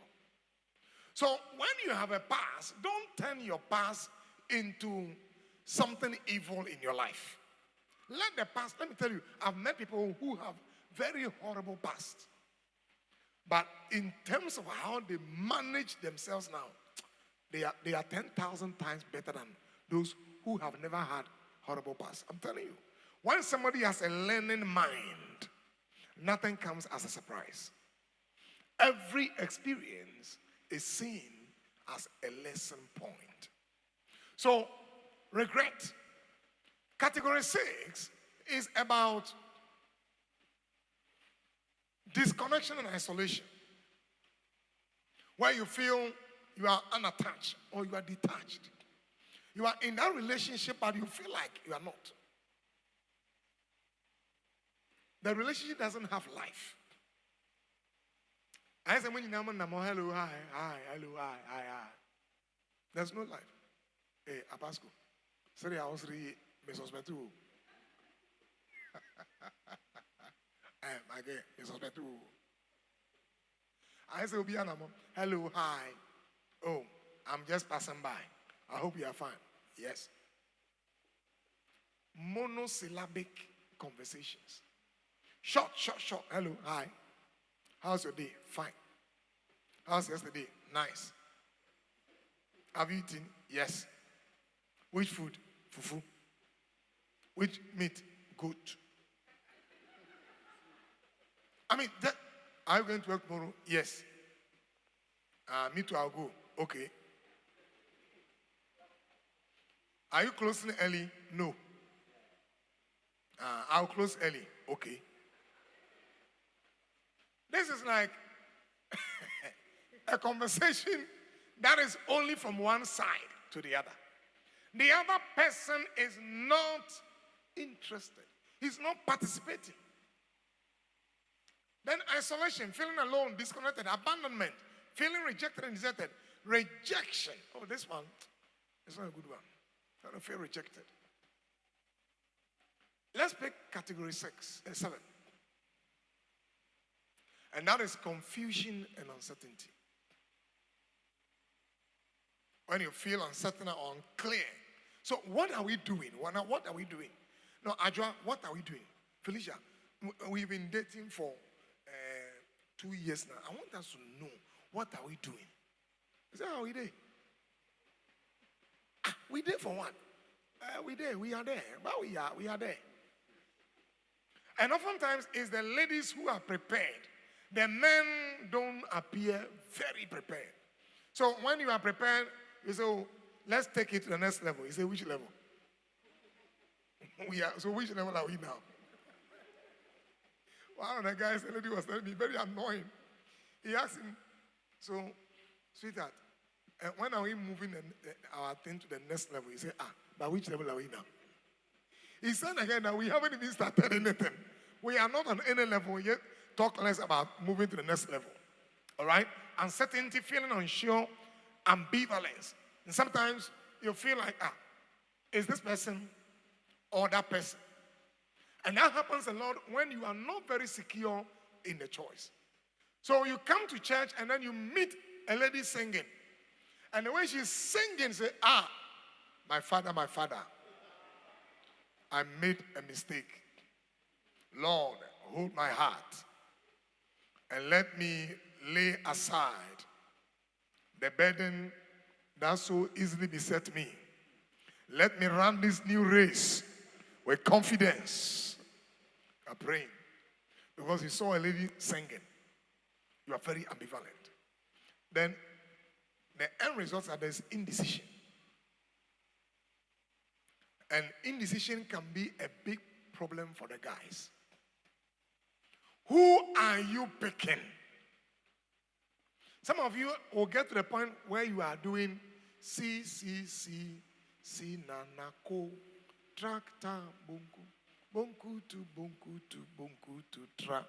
So when you have a past, don't turn your past into something evil in your life. Let me tell you, I've met people who have very horrible past. But in terms of how they manage themselves now, they are 10,000 times better than those who have never had horrible past. I'm telling you. When somebody has a learning mind, nothing comes as a surprise. Every experience is seen as a lesson point. So, regret. Category 6 is about disconnection and isolation, where you feel you are unattached or you are detached. You are in that relationship, but you feel like you are not. The relationship doesn't have life. I say, when you know, hello, hi, hello, hi. There's no life. Hey, Abasco. Sorry, I was really suspect too. Again, suspect too. I say, hello, hi. Oh, I'm just passing by. I hope you are fine. Yes. Monosyllabic conversations. Short. Hello, hi. How's your day? Fine. How's yesterday? Nice. Have you eaten? Yes. Which food? Fufu. Which meat? Goat. I mean, are you going to work tomorrow? Yes. Me too, I'll go. Okay. Are you closing early? No. I'll close early. Okay. This is like a conversation that is only from one side to the other. The other person is not interested. He's not participating. Then isolation, feeling alone, disconnected, abandonment, feeling rejected and deserted. Rejection. Oh, this one is not a good one. I don't feel rejected. Let's pick category 7. And that is confusion and uncertainty. When you feel uncertain or unclear. So what are we doing? What are we doing? No, Adjoa, what are we doing? Felicia, we've been dating for 2 years now. I want us to know, what are we doing? Is that how we did? We did for what? We are there. But we are there. And oftentimes it's the ladies who are prepared. The men don't appear very prepared. So when you are prepared, you say, oh, let's take it to the next level. You say, which level? So which level are we now? One of the guys, the lady was telling me, very annoying. He asked him, so, sweetheart, when are we moving our thing to the next level? He said, but which level are we now? He said again that we haven't even started anything. We are not on any level yet. Talk less about moving to the next level. All right? Uncertainty, feeling unsure, ambivalence. And sometimes you feel like, is this person or that person? And that happens a lot when you are not very secure in the choice. So you come to church and then you meet a lady singing. And the way she's singing, say, my father, I made a mistake. Lord, hold my heart and let me lay aside the burden that so easily beset me. Let me run this new race with confidence. You are praying because you saw a lady singing. You are very ambivalent. Then the end results are there's indecision. And indecision can be a big problem for the guys. Who are you picking? Some of you will get to the point where you are doing C, nanako, tractor, bonku to tra,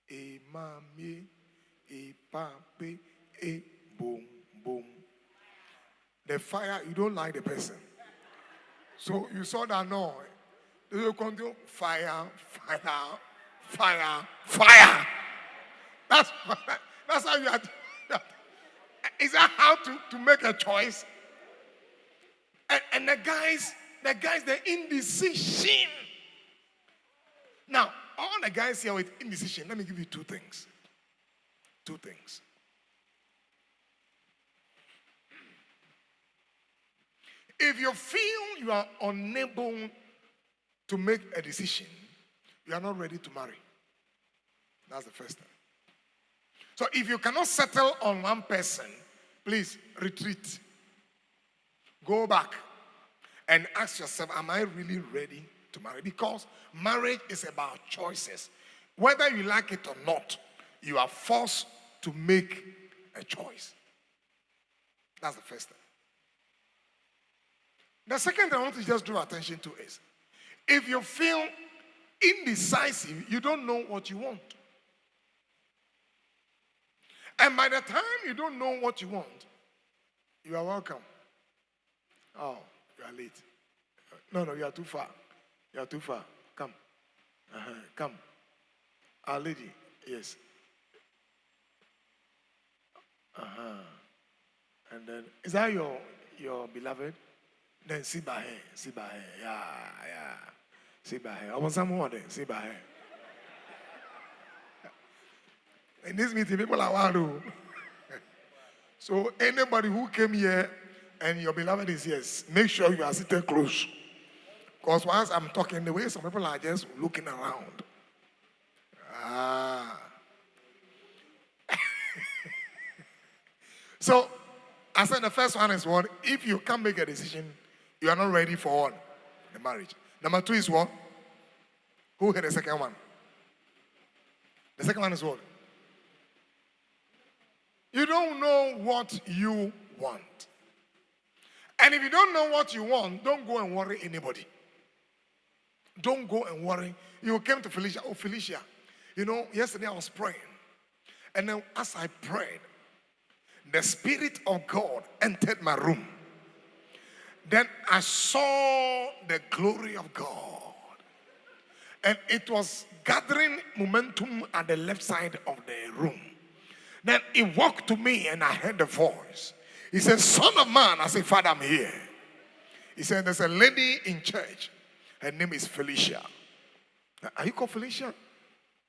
e mami, e pape, e boom. The fire, you don't like the person. So you saw that no. You continue fire. That's how you are. Is that how to make a choice? And the guys, the indecision. Now, all the guys here with indecision, let me give you two things. If you feel you are unable to make a decision, you are not ready to marry. That's the first thing. So if you cannot settle on one person, please retreat. Go back and ask yourself, am I really ready to marry? Because marriage is about choices. Whether you like it or not, you are forced to make a choice. That's the first thing. The second thing I want to just draw attention to is, if you feel indecisive, you don't know what you want. And by the time you don't know what you want, you are welcome. Oh, you are late. No, you are too far. You are too far. Come. Come. Our lady, yes. And then, is that your beloved? Then sit by her. Yeah. Sit by her. I want someone then, sit by her. In this meeting, people are wild. So anybody who came here and your beloved is here, make sure you are seated close. Because once I'm talking, the way some people are just looking around. So I said the first one is what? If you can't make a decision, you are not ready for what? The marriage. Number 2 is what? Who had the second one? The second one is what? You don't know what you want. And if you don't know what you want, don't go and worry anybody. Don't go and worry. You came to Felicia. Oh, Felicia, yesterday I was praying. And then as I prayed, the Spirit of God entered my room. Then I saw the glory of God. And it was gathering momentum at the left side of the room. Then he walked to me and I heard the voice. He said, "Son of man." I said, "Father, I'm here." He said, "There's a lady in church. Her name is Felicia." Are you called Felicia?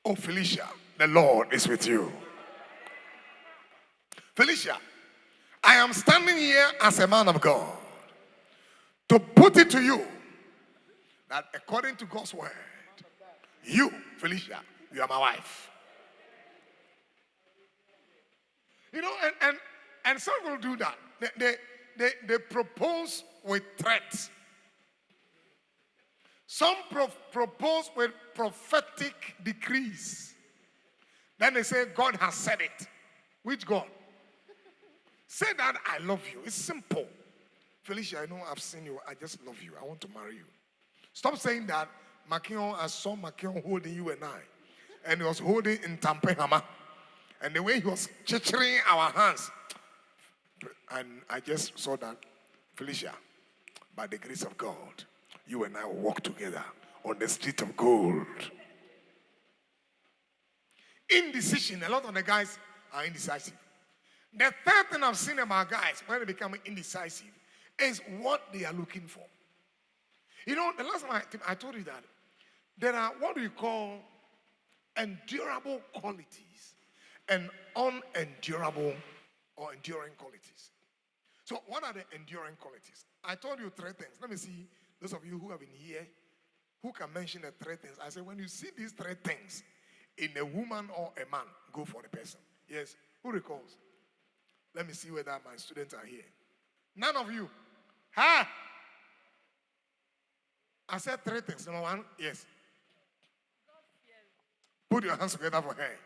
Oh, Felicia, the Lord is with you. Felicia, I am standing here as a man of God to put it to you that according to God's word, you, Felicia, you are my wife. And some will do that. They propose with threats. Some propose with prophetic decrees. Then they say, God has said it. Which God? Say that I love you. It's simple. Felicia, I know I've seen you. I just love you. I want to marry you. Stop saying that. Makion, I saw Makion holding you and I. And he was holding in Tampehama. And the way he was chichering our hands. And I just saw that, Felicia, by the grace of God, you and I will walk together on the street of gold. Indecision. A lot of the guys are indecisive. The third thing I've seen about guys when they become indecisive is what they are looking for. The last time I told you that there are what we call endurable qualities and unendurable or enduring qualities. So what are the enduring qualities? I told you 3 things. Let me see those of you who have been here who can mention the 3 things. I said when you see these 3 things in a woman or a man, go for the person. Yes. Who recalls? Let me see whether my students are here. None of you. Ha! I said 3 things. Number 1, yes. Put your hands together for her.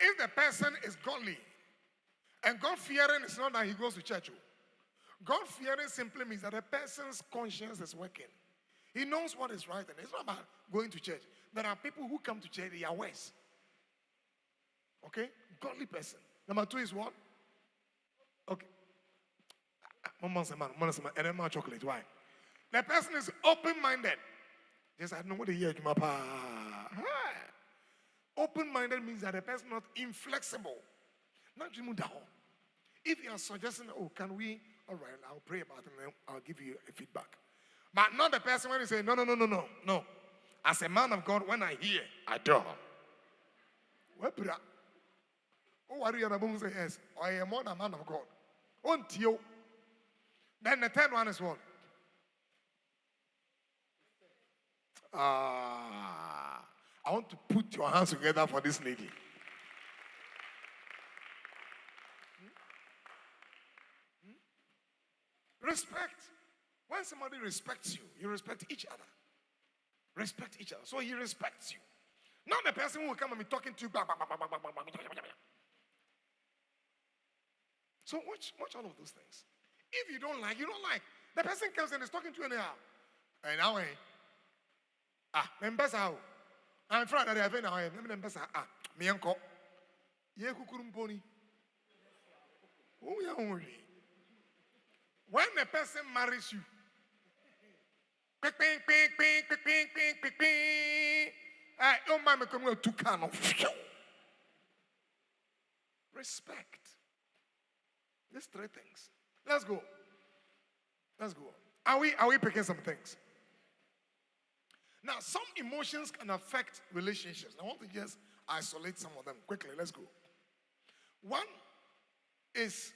If the person is godly, and God-fearing is not that he goes to church. God-fearing simply means that a person's conscience is working. He knows what is right, and it's not about going to church. There are people who come to church, they are worse. Okay? Godly person. Number 2 is what? Okay. And then more chocolate. Why? The person is open-minded. Yes, I know what they hear. Open-minded means that the person is not inflexible. Not if you are suggesting, oh, can we? All right, I'll pray about it and I'll give you a feedback. But not the person when you say, no. As a man of God, when I hear, I do. Oh, are you going to say yes? I am more than a man of God. Until then, the third one is what? I want to put your hands together for this lady. Respect. When somebody respects you, you respect each other. Respect each other. So he respects you. Not the person who will come and be talking to you. Blah, blah, blah, blah, blah, blah, blah, blah, blah. So watch all of those things. If you don't like, you don't like. The person comes and is talking to you anyhow. And now, members how? I'm friend that I have now. Members me uncle. Ye kukurum pony. Oh, yeah, when a person marries you, your mama come to can of respect. These three things. Let's go. Let's go. Are we picking some things? Now, some emotions can affect relationships. I want to just isolate some of them quickly. Let's go. One is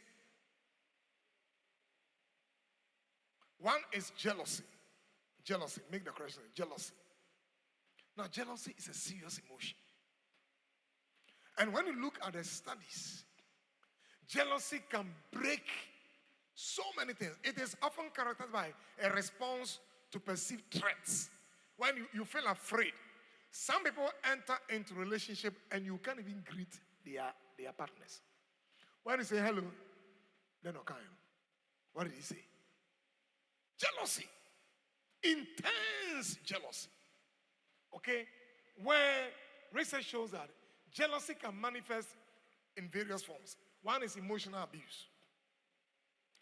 jealousy. Jealousy. Make the correction. Jealousy. Now, jealousy is a serious emotion. And when you look at the studies, jealousy can break so many things. It is often characterized by a response to perceived threats. When you feel afraid, some people enter into relationship and you can't even greet their partners. When you say hello, they're not kind. What did he say? Jealousy. Intense jealousy. Okay? Where research shows that jealousy can manifest in various forms. One is emotional abuse.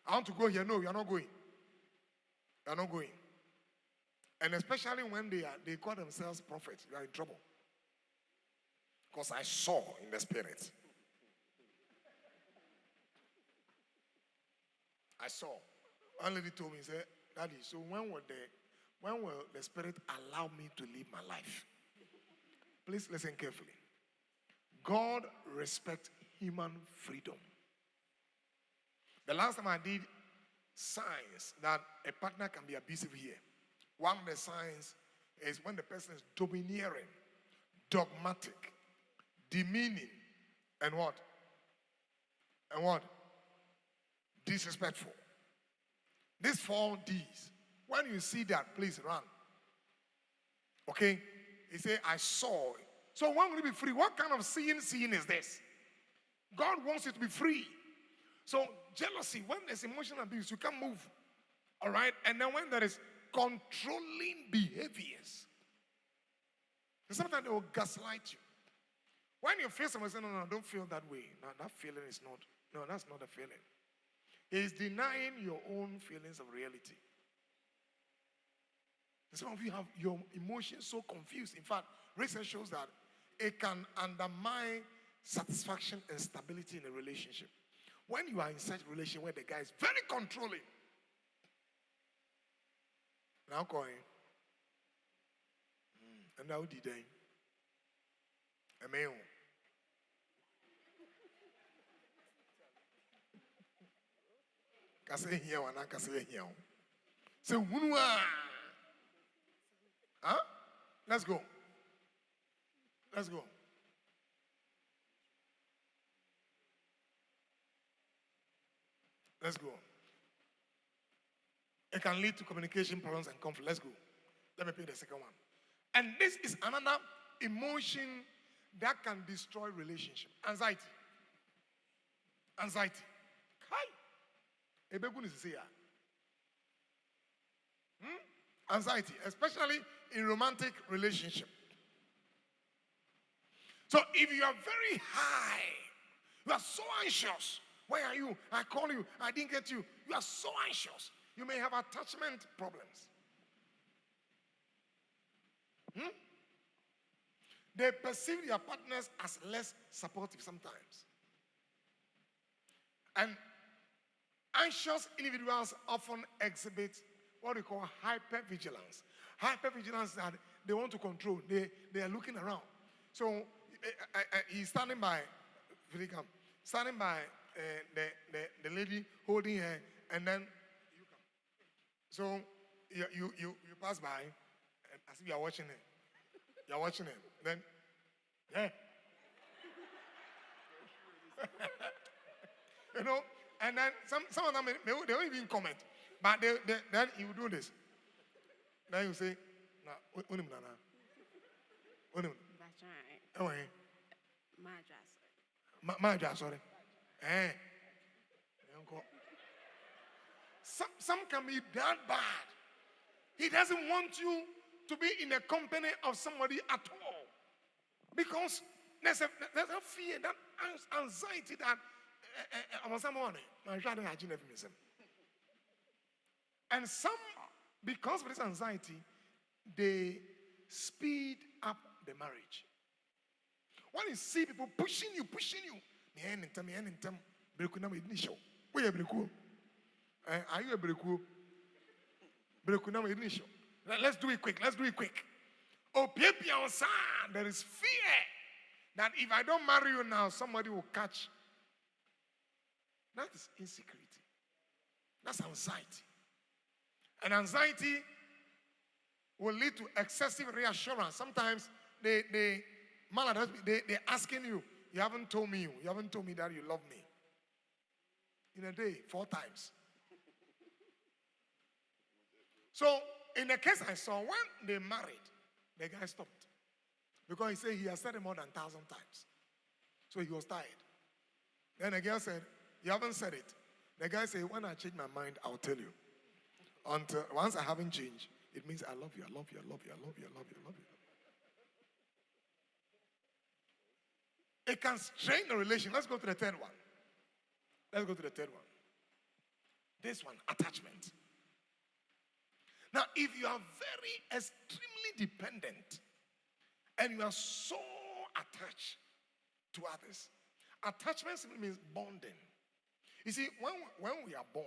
I want to go here. No, you are not going. You are not going. And especially when they call themselves prophets, you are in trouble. Because I saw in the spirit. I saw. One lady told me, said, Daddy, so when will the spirit allow me to live my life? Please listen carefully. God respects human freedom. The last time I did signs that a partner can be abusive here. One of the signs is when the person is domineering, dogmatic, demeaning, and what? And what? Disrespectful. These 4 D's. When you see that, please run. Okay? He said, I saw. So when will you be free? What kind of seeing is this? God wants you to be free. So jealousy, when there's emotional abuse, you can't move. All right? And then when there is controlling behaviors, and sometimes they will gaslight you. When you feel someone say, no, don't feel that way. No, that feeling is not, no, that's not a feeling. It's denying your own feelings of reality. And some of you have your emotions so confused. In fact, research shows that it can undermine satisfaction and stability in a relationship. When you are in such a relationship where the guy is very controlling, now going, and now did they? Amen. Kase here one, kase here. So huh? Let's go. Let's go. Let's go. It can lead to communication problems and conflict. Let's go. Let me pick the second one. And this is another emotion that can destroy relationship. Anxiety. Anxiety. Hi. Anxiety, especially in romantic relationship. So if you are very high, you are so anxious. Where are you? I call you. I didn't get you. You are so anxious. You may have attachment problems. They perceive their partners as less supportive sometimes. And anxious individuals often exhibit what we call hypervigilance. Hypervigilance is that they want to control. They are looking around. So he's standing by, standing by the lady holding her, and then you come. So you pass by, as if you are watching her. You are watching her. Then, yeah. You know, and then some of them, they won't even comment. But then you do this. Then you say, "Na, unim nana, unim." Oh, Maja, sorry. Some can be that bad. He doesn't want you to be in the company of somebody at all. Because there's a fear, that anxiety that and some, because of this anxiety, they speed up the marriage. When you see people pushing you, are you a breku? Let's do it quick. Oh, there is fear that if I don't marry you now, somebody will catch. That is insecurity. That's anxiety. And anxiety will lead to excessive reassurance. Sometimes they're asking you, you haven't told me that you love me. In a day, 4 times. So, in the case I saw, when they married, the guy stopped. Because he said he has said it more than 1,000 times. So he was tired. Then the girl said, you haven't said it. The guy said, when I change my mind, I'll tell you. Until once I haven't changed, it means I love you. It can strain the relation. Let's go to the third one. This one, attachment. Now, if you are very extremely dependent and you are so attached to others, attachment simply means bonding. You see, when we are born,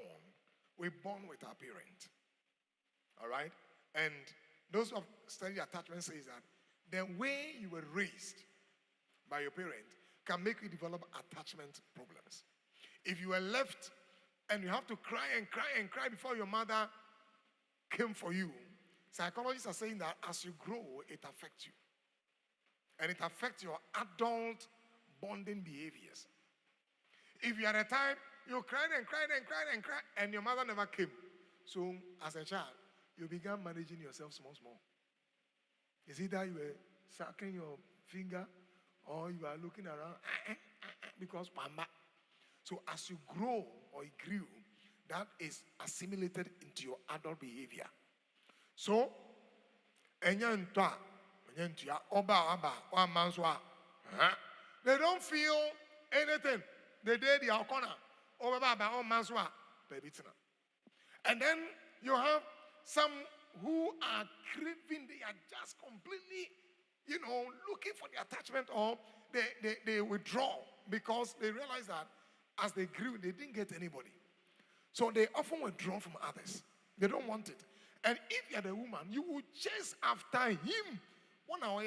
we bond with our parent. All right? And those who have studied attachment says that the way you were raised by your parent can make you develop attachment problems. If you were left and you have to cry before your mother came for you, psychologists are saying that as you grow, it affects you. And it affects your adult bonding behaviors. If you are a type, you cried and your mother never came. So, as a child, you began managing yourself small. Is it that you were sucking your finger or you are looking around because pamba? So, as you grow or you grew, that is assimilated into your adult behavior. So, they don't feel anything. They did the corner. And then you have some who are craving, they are just completely, looking for the attachment, or they withdraw because they realize that as they grew, they didn't get anybody. So they often withdraw from others. They don't want it. And if you're the woman, you will chase after him. 1 hour,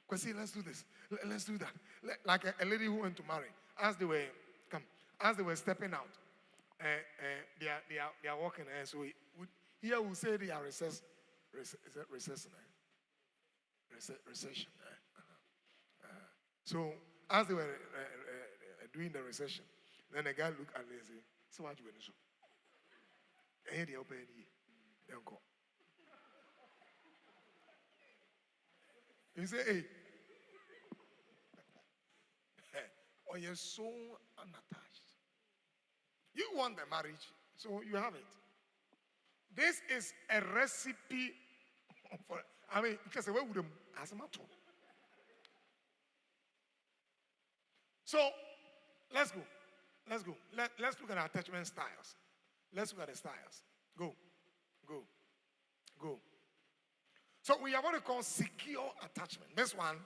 because see, let's do this. Let's do that. Like a lady who went to marry. As they were stepping out, they are walking. And so here we say they are recession. So as they were doing the recession, then the guy looked at me and said, so what you going to do? And he opened it. Then go. He said, hey. Or you're so unattached. You want the marriage, so you have it. This is a recipe for, because where would as a matter. So, let's go. Let's look at our attachment styles. Let's look at the styles. Go. So we have what we call secure attachment. This one,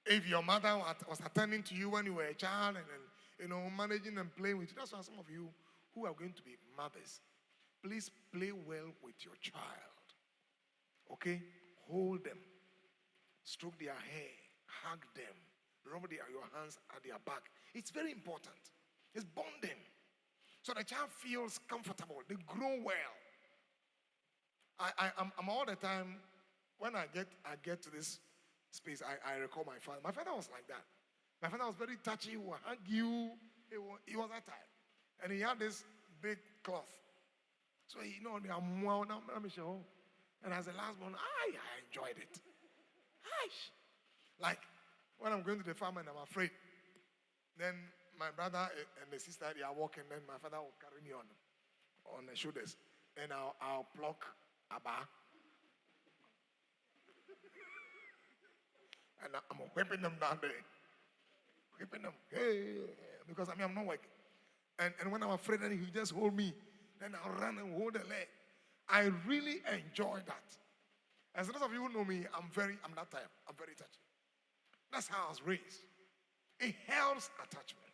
if your mother was attending to you when you were a child and managing and playing with you, that's why some of you who are going to be mothers, please play well with your child. Okay? Hold them. Stroke their hair. Hug them. Rub your hands at their back. It's very important. It's bonding. So the child feels comfortable. They grow well. I'm all the time, when I get to this space, I recall my father. My father was like that. My father was very touchy. He would hug you. He was that type. And he had this big cloth. So, they are more now. And as the last one, I enjoyed it. Aish. Like, when I'm going to the farm and I'm afraid, then my brother and the sister, they are walking, then my father will carry me on the shoulders. Then I'll pluck a bar. And I'm whipping them down there. Whipping them. Hey, because I'm not working. And when I'm afraid, then he just hold me. Then I'll run and hold the leg. I really enjoy that. As those of you who know me, I'm that type. I'm very touchy. That's how I was raised. It helps attachment.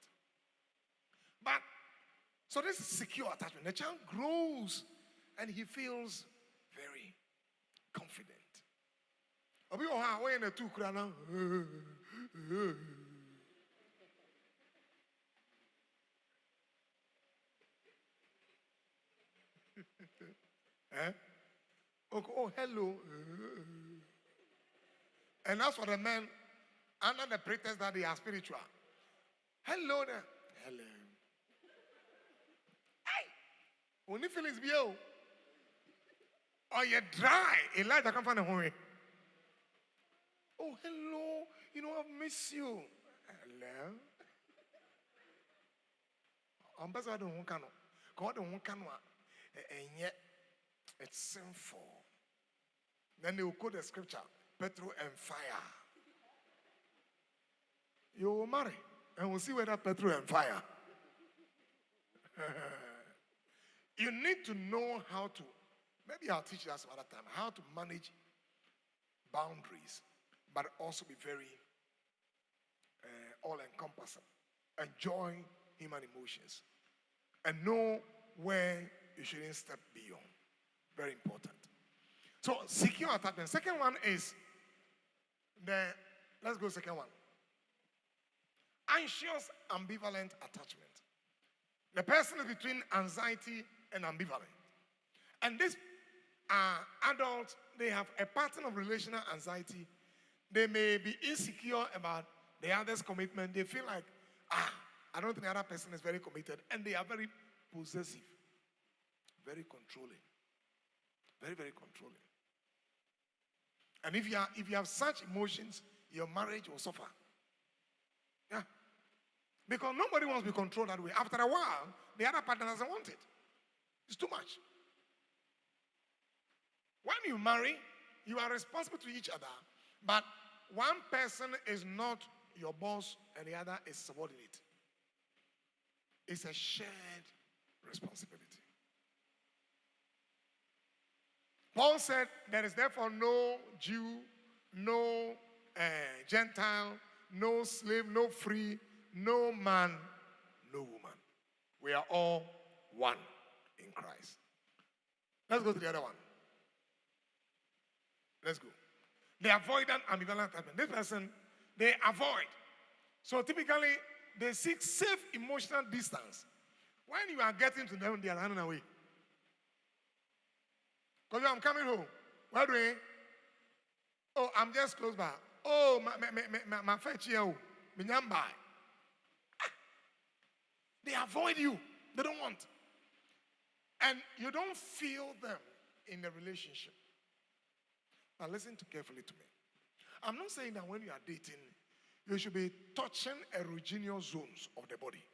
But, so this is secure attachment. The child grows and he feels very confident. Oh, hello. And that's for the men under the pretext that they are spiritual. Hello there. Hello. Hey. Only feelings be you. Or you're dry. Elijah come find a home. Oh, hello. I've missed you. Hello. I'm better than one canoe. God, one canoe. And yet, it's sinful. Then they will quote the scripture, petrol and fire. You will marry, and we'll see whether petrol and fire. You need to know how to, maybe I'll teach you that some other time, how to manage boundaries, but also be very all-encompassing. Enjoy human emotions. And know where you shouldn't step beyond. Very important. So, secure attachment. Second one is let's go second one. Anxious, ambivalent attachment. The person is between anxiety and ambivalent. And these adults, they have a pattern of relational anxiety. They may be insecure about the other's commitment. They feel like, I don't think the other person is very committed. And they are very possessive. Very controlling. Very, very controlling. And if you have such emotions, your marriage will suffer. Yeah. Because nobody wants to be controlled that way. After a while, the other partner doesn't want it. It's too much. When you marry, you are responsible to each other, but one person is not your boss and the other is subordinate. It's a shared responsibility. Paul said, there is therefore no Jew, no Gentile, no slave, no free, no man, no woman. We are all one in Christ. Let's go to the other one. Let's go. The avoidant ambivalent attachment. This person, they avoid. So typically, they seek safe emotional distance. When you are getting to them, they are running away. Because I'm coming home. What do you? Oh, I'm just close by. Oh, my fetch here. They avoid you. They don't want. And you don't feel them in the relationship. Now listen carefully to me. I'm not saying that when you are dating, you should be touching erogenous zones of the body.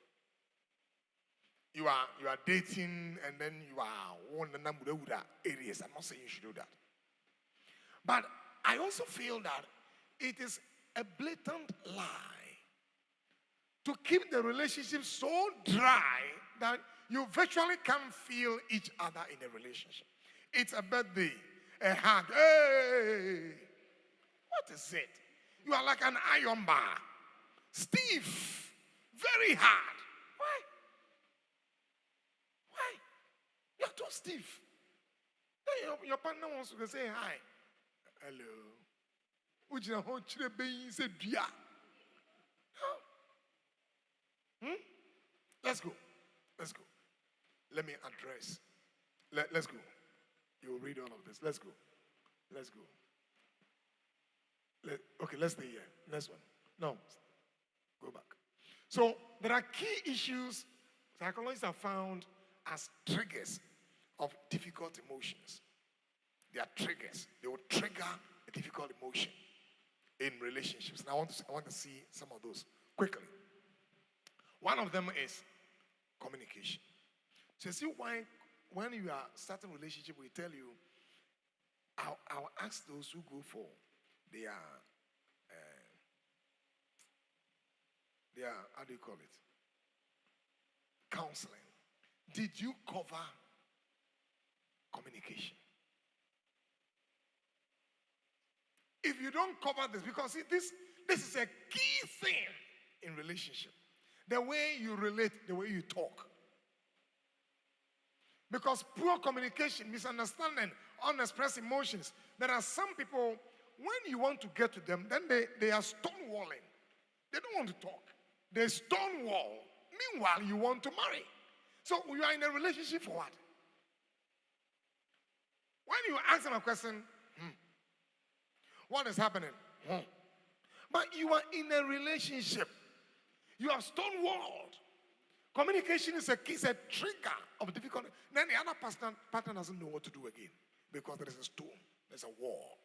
You are dating and then you are one areas. I'm not saying you should do that. But I also feel that it is a blatant lie to keep the relationship so dry that you virtually can't feel each other in a relationship. It's a birthday, a hug. Hey! What is it? You are like an iron bar. Stiff. Very hard. Why? You're too stiff. Then your partner wants to say hi. Hello. Let's go. Let's go. Let me address. Let's go. You will read all of this. Let's go. Let's go. Okay, let's stay here. Next one. No. Go back. So there are key issues psychologists have found as triggers of difficult emotions. They are triggers. They will trigger a difficult emotion in relationships. And I want to see some of those quickly. One of them is communication. So you see why when you are starting a relationship, we tell you, I'll ask those who go for their how do you call it? Counseling. Did you cover communication? If you don't cover this, because see, this is a key thing in relationship. The way you relate, the way you talk. Because poor communication, misunderstanding, unexpressed emotions. There are some people, when you want to get to them, then they are stonewalling. They don't want to talk. They stonewall. Meanwhile, you want to marry. So you are in a relationship for what? When you ask them a question, what is happening? But you are in a relationship. You have stonewalled. Communication is a trigger of difficulty. Then the other partner doesn't know what to do again because there is a stone, there's a wall.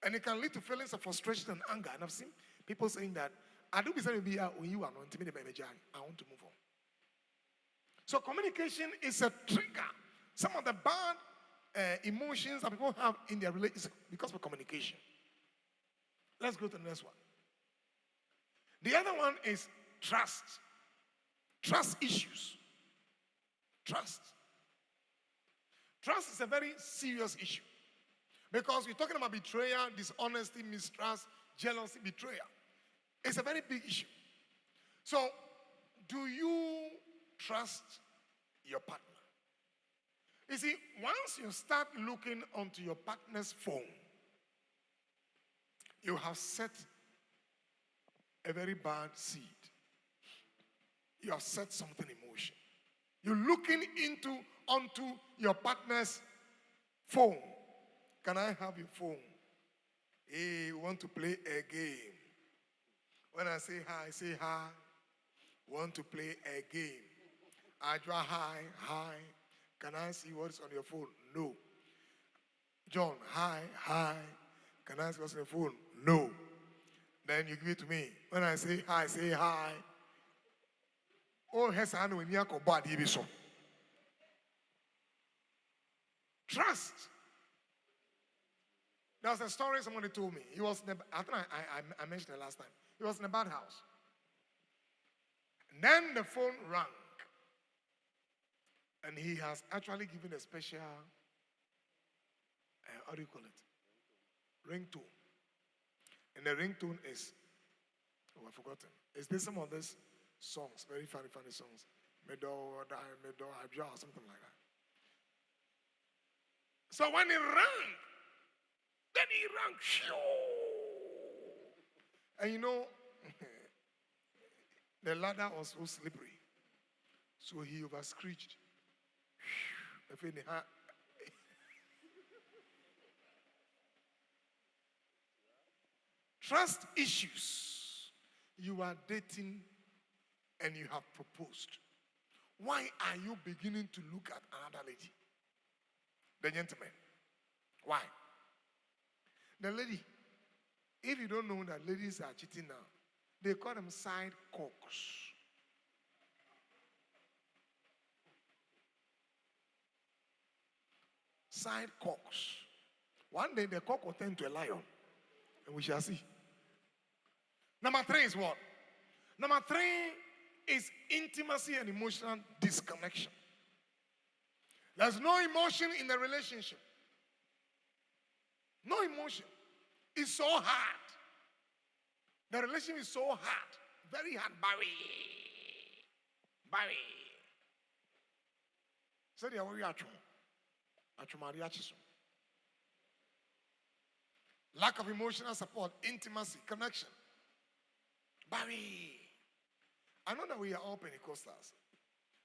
And it can lead to feelings of frustration and anger. And I've seen people saying that, I do be saying, when you are not intimidated, I want to move on. So communication is a trigger. Some of the bad emotions that people have in their relationship because of communication. Let's go to the next one. The other one is trust. Trust issues. Trust. Trust is a very serious issue. Because we're talking about betrayal, dishonesty, mistrust, jealousy, betrayal. It's a very big issue. So, do you trust your partner? You see, once you start looking onto your partner's phone, you have set a very bad seed. You have set something in motion. You're looking onto your partner's phone. Can I have your phone? Hey, we want to play a game. When I say hi. Want to play a game. I draw hi. Can I see what's on your phone? No. John, hi. Can I see what's on your phone? No. Then you give it to me. When I say hi. Oh, Hesan, when you are bad, you be so. Trust. There was a story somebody told me. He was I think I mentioned it last time. He was in a bad house. And then the phone rang. And he has actually given a special, how do you call it? Ringtone. And the ringtone is, I've forgotten. Is this some of these songs, very funny songs? Medo, or something like that. So when it rang, then he rang. And you know, the ladder was so slippery. So he over-screeched. Trust issues. You are dating and you have proposed. Why are you beginning to look at another lady? The gentleman. Why? The lady. If you don't know that ladies are cheating now, they call them side cocks. Side cocks. One day the cock will turn to a lion, and we shall see. Number 3 is what? Number 3 is intimacy and emotional disconnection. There's no emotion in the relationship. No emotion. It's so hard. The relationship is so hard. Very hard. Barry. So they are very lack of emotional support, intimacy, connection. Barry. I know that we are all Pentecostals.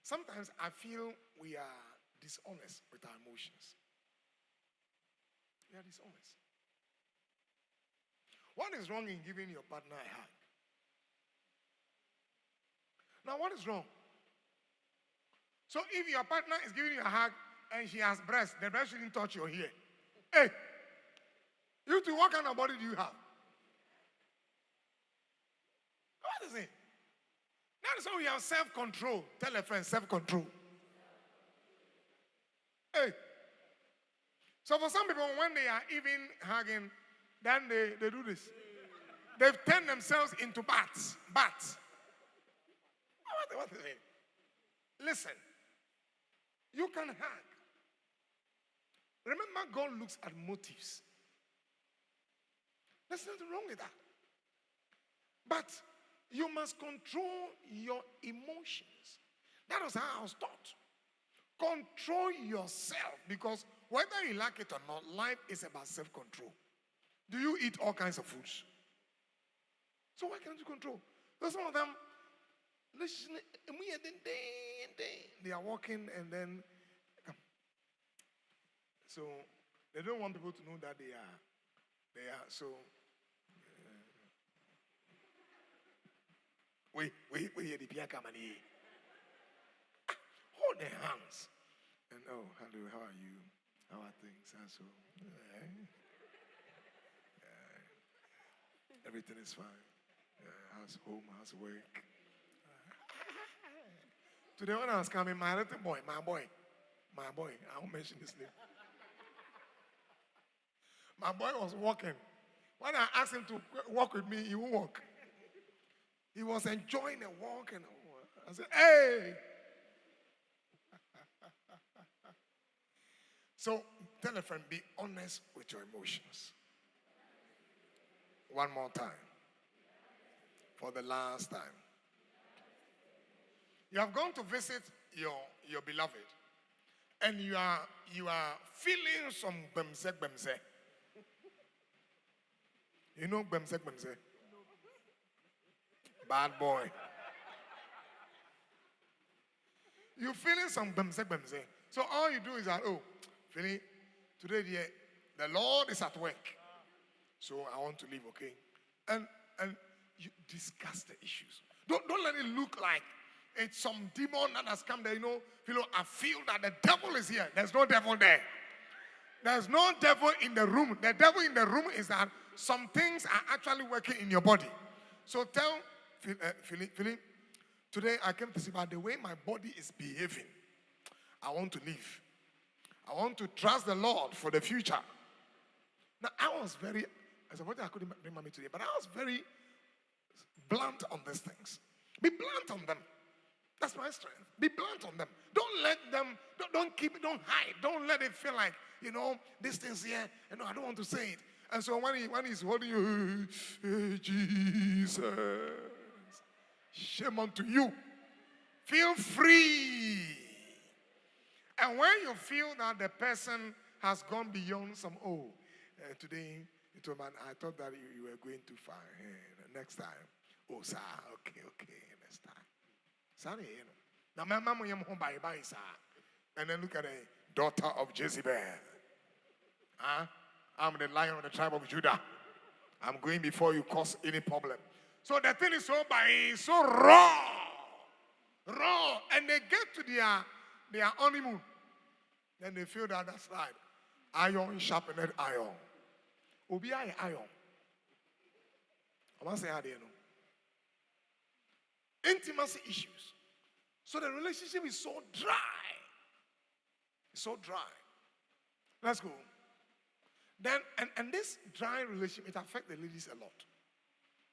Sometimes I feel we are dishonest with our emotions. We are dishonest. What is wrong in giving your partner a hug? Now, what is wrong? So if your partner is giving you a hug, and she has breast, the breast shouldn't touch your hair. Hey, you two, what kind of body do you have? What is it? That is how we have self-control. Tell a friend, self-control. Hey. So for some people, when they are even hugging, then they do this. They've turned themselves into bats. Bats. What is it? Listen. You can hug. Remember, God looks at motives. There's nothing wrong with that. But you must control your emotions. That was how I was taught. Control yourself, because whether you like it or not, life is about self-control. Do you eat all kinds of foods? So why can't you control? There's some of them, they are walking and then come. So they don't want people to know that they are. So wait, the piaka money. Hold their hands. And oh, hello, how are you? How are things? And so everything is fine. How's home? How's work? Today when I was coming, my little boy, my boy, I won't mention his name. My boy was walking. When I asked him to walk with me, he won't walk. He was enjoying a walk, and I said, hey! So tell a friend, be honest with your emotions. One more time. For the last time. You have gone to visit your beloved, and you are feeling some bemse. You know bemse? Bad boy. You're feeling some bemse. So all you do is that, oh, feeling today the Lord is at work. So I want to leave, okay? And you discuss the issues. Don't let it look like it's some demon that has come there, I feel that the devil is here. There's no devil there. There's no devil in the room. The devil in the room is that some things are actually working in your body. So tell Philip, today I came to see about the way my body is behaving. I want to leave. I want to trust the Lord for the future. Now, I couldn't bring mommy today, but I was very blunt on these things. Be blunt on them. That's my strength. Be blunt on them. Don't let them, don't hide. Don't let it feel like, this thing's here, I don't want to say it. And so when he's holding you, hey, Jesus, shame unto you. Feel free. And when you feel that the person has gone beyond some, today, I thought that you were going too far. Next time. Oh, sir, okay, next time. Sorry, Now, my mama, sir. And then look at the daughter of Jezebel. I'm the lion of the tribe of Judah. I'm going before you cause any problem. So the thing is so raw. And they get to their honeymoon. Then they feel that that's right. Iron sharpened iron. Obi iron. I want to say how they know. Intimacy issues. So the relationship is so dry. It's so dry. Let's go. Then, and this dry relationship, it affects the ladies a lot.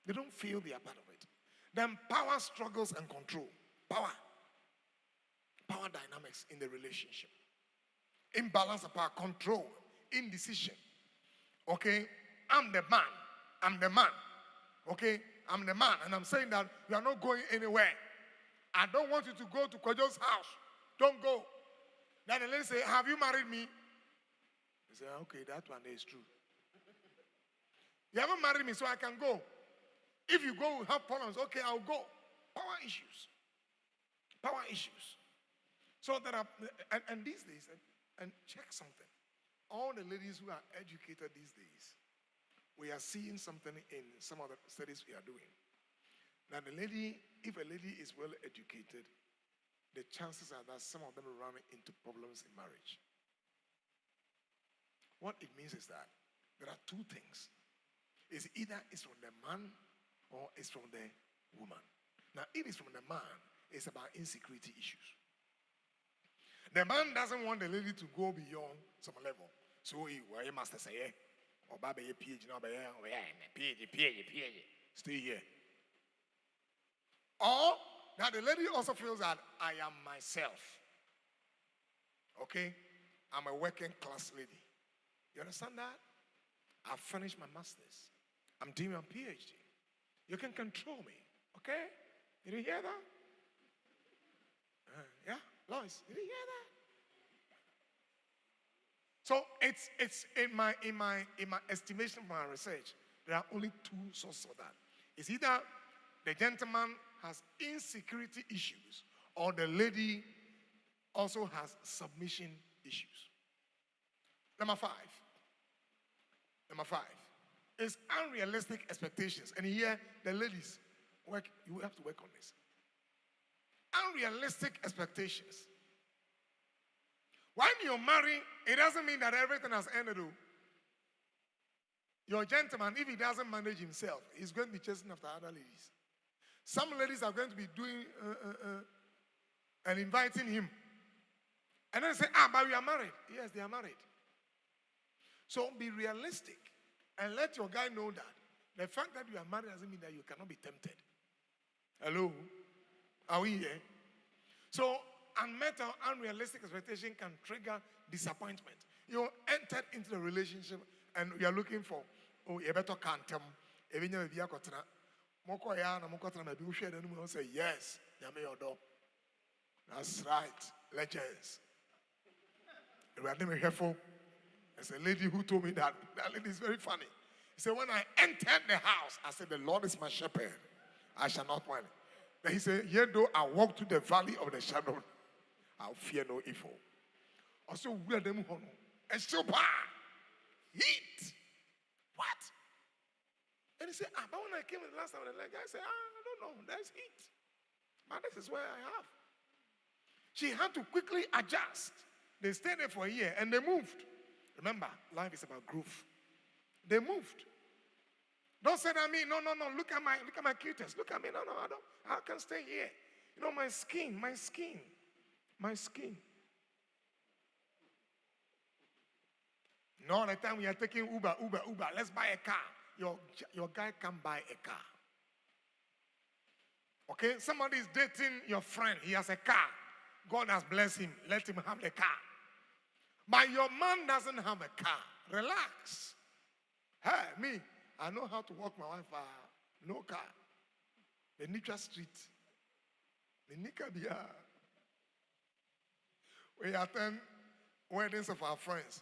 They don't feel they are part of it. Then power struggles and control. Power dynamics in the relationship. Imbalance of power, control, indecision. Okay? I'm the man. Okay? I'm the man. And I'm saying that you are not going anywhere. I don't want you to go to Kojo's house. Don't go. Then the lady say, have you married me? He say, okay, that one is true. You haven't married me, so I can go. If you go, we have problems. Okay, I'll go. Power issues. So there are, and these days, and check something. All the ladies who are educated these days, we are seeing something in some of the studies we are doing. Now, if a lady is well educated, the chances are that some of them run into problems in marriage. what it means is that there are two things. It's either it's from the man or it's from the woman. Now, if it's from the man, it's about insecurity issues. The man doesn't want the lady to go beyond some level. So he must say, or baby, PhD, PhD, stay here. Or that the lady also feels that I am myself. Okay? I'm a working class lady. You understand that? I've finished my master's. I'm doing my PhD. You can control me. Okay? Did you hear that? Yeah? Lois, did you hear that? So it's in my estimation, my research, there are only two sources of that. It's either the gentleman has insecurity issues or the lady also has submission issues. Number five is unrealistic expectations. And here, the ladies, you have to work on this. Unrealistic expectations. When you're married, it doesn't mean that everything has ended. Your gentleman, if he doesn't manage himself, he's going to be chasing after other ladies. Some ladies are going to be doing and inviting him. And then say, but we are married. Yes, they are married. So be realistic and let your guy know that the fact that you are married doesn't mean that you cannot be tempted. Hello? Are we here? So unmet or unrealistic expectation can trigger disappointment. You entered into the relationship and you are looking for, you better can't tell me. Say, yes, that's right, legends. There's a lady who told me that lady is very funny. He said, when I entered the house, I said, the Lord is my shepherd. I shall not want. Then he said, yet though I walk through the valley of the shadow, I'll fear no evil. Also, we are them hono. And so bad. Heat. What? And he said, but when I came in the last time, the guy said, I don't know, there's heat. But this is where I have. She had to quickly adjust. They stayed there for a year and they moved. Remember, life is about growth. They moved. Don't say that me. No. Look at my cuteness. Look at me. No, I don't. I can stay here. You know, my skin. No, the time we are taking Uber. Let's buy a car. Your guy can buy a car. Okay? Somebody is dating your friend. He has a car. God has blessed him. Let him have the car. But your man doesn't have a car. Relax. Hey, me, I know how to walk my wife. No car. The Nitra Street. The Nikabia. We attend weddings of our friends.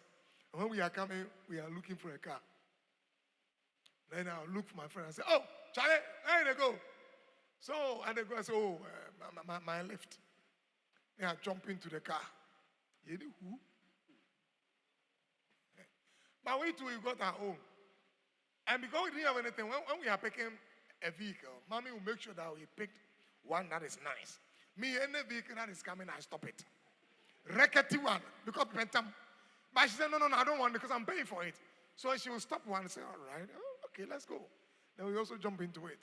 And when we are coming, we are looking for a car. Then I'll look for my friend and say, oh, Charlie, there they go. So, and they go and say, oh, my lift. Then I jump into the car. You know who? But we too, we got our own. And because we didn't have anything, when we are picking a vehicle, mommy will make sure that we picked one that is nice. Me, any vehicle that is coming, I stop it. Rackety one, because pentam. But she said, no, I don't want it because I'm paying for it. So she will stop one and say, all right, okay, let's go. Then we also jump into it.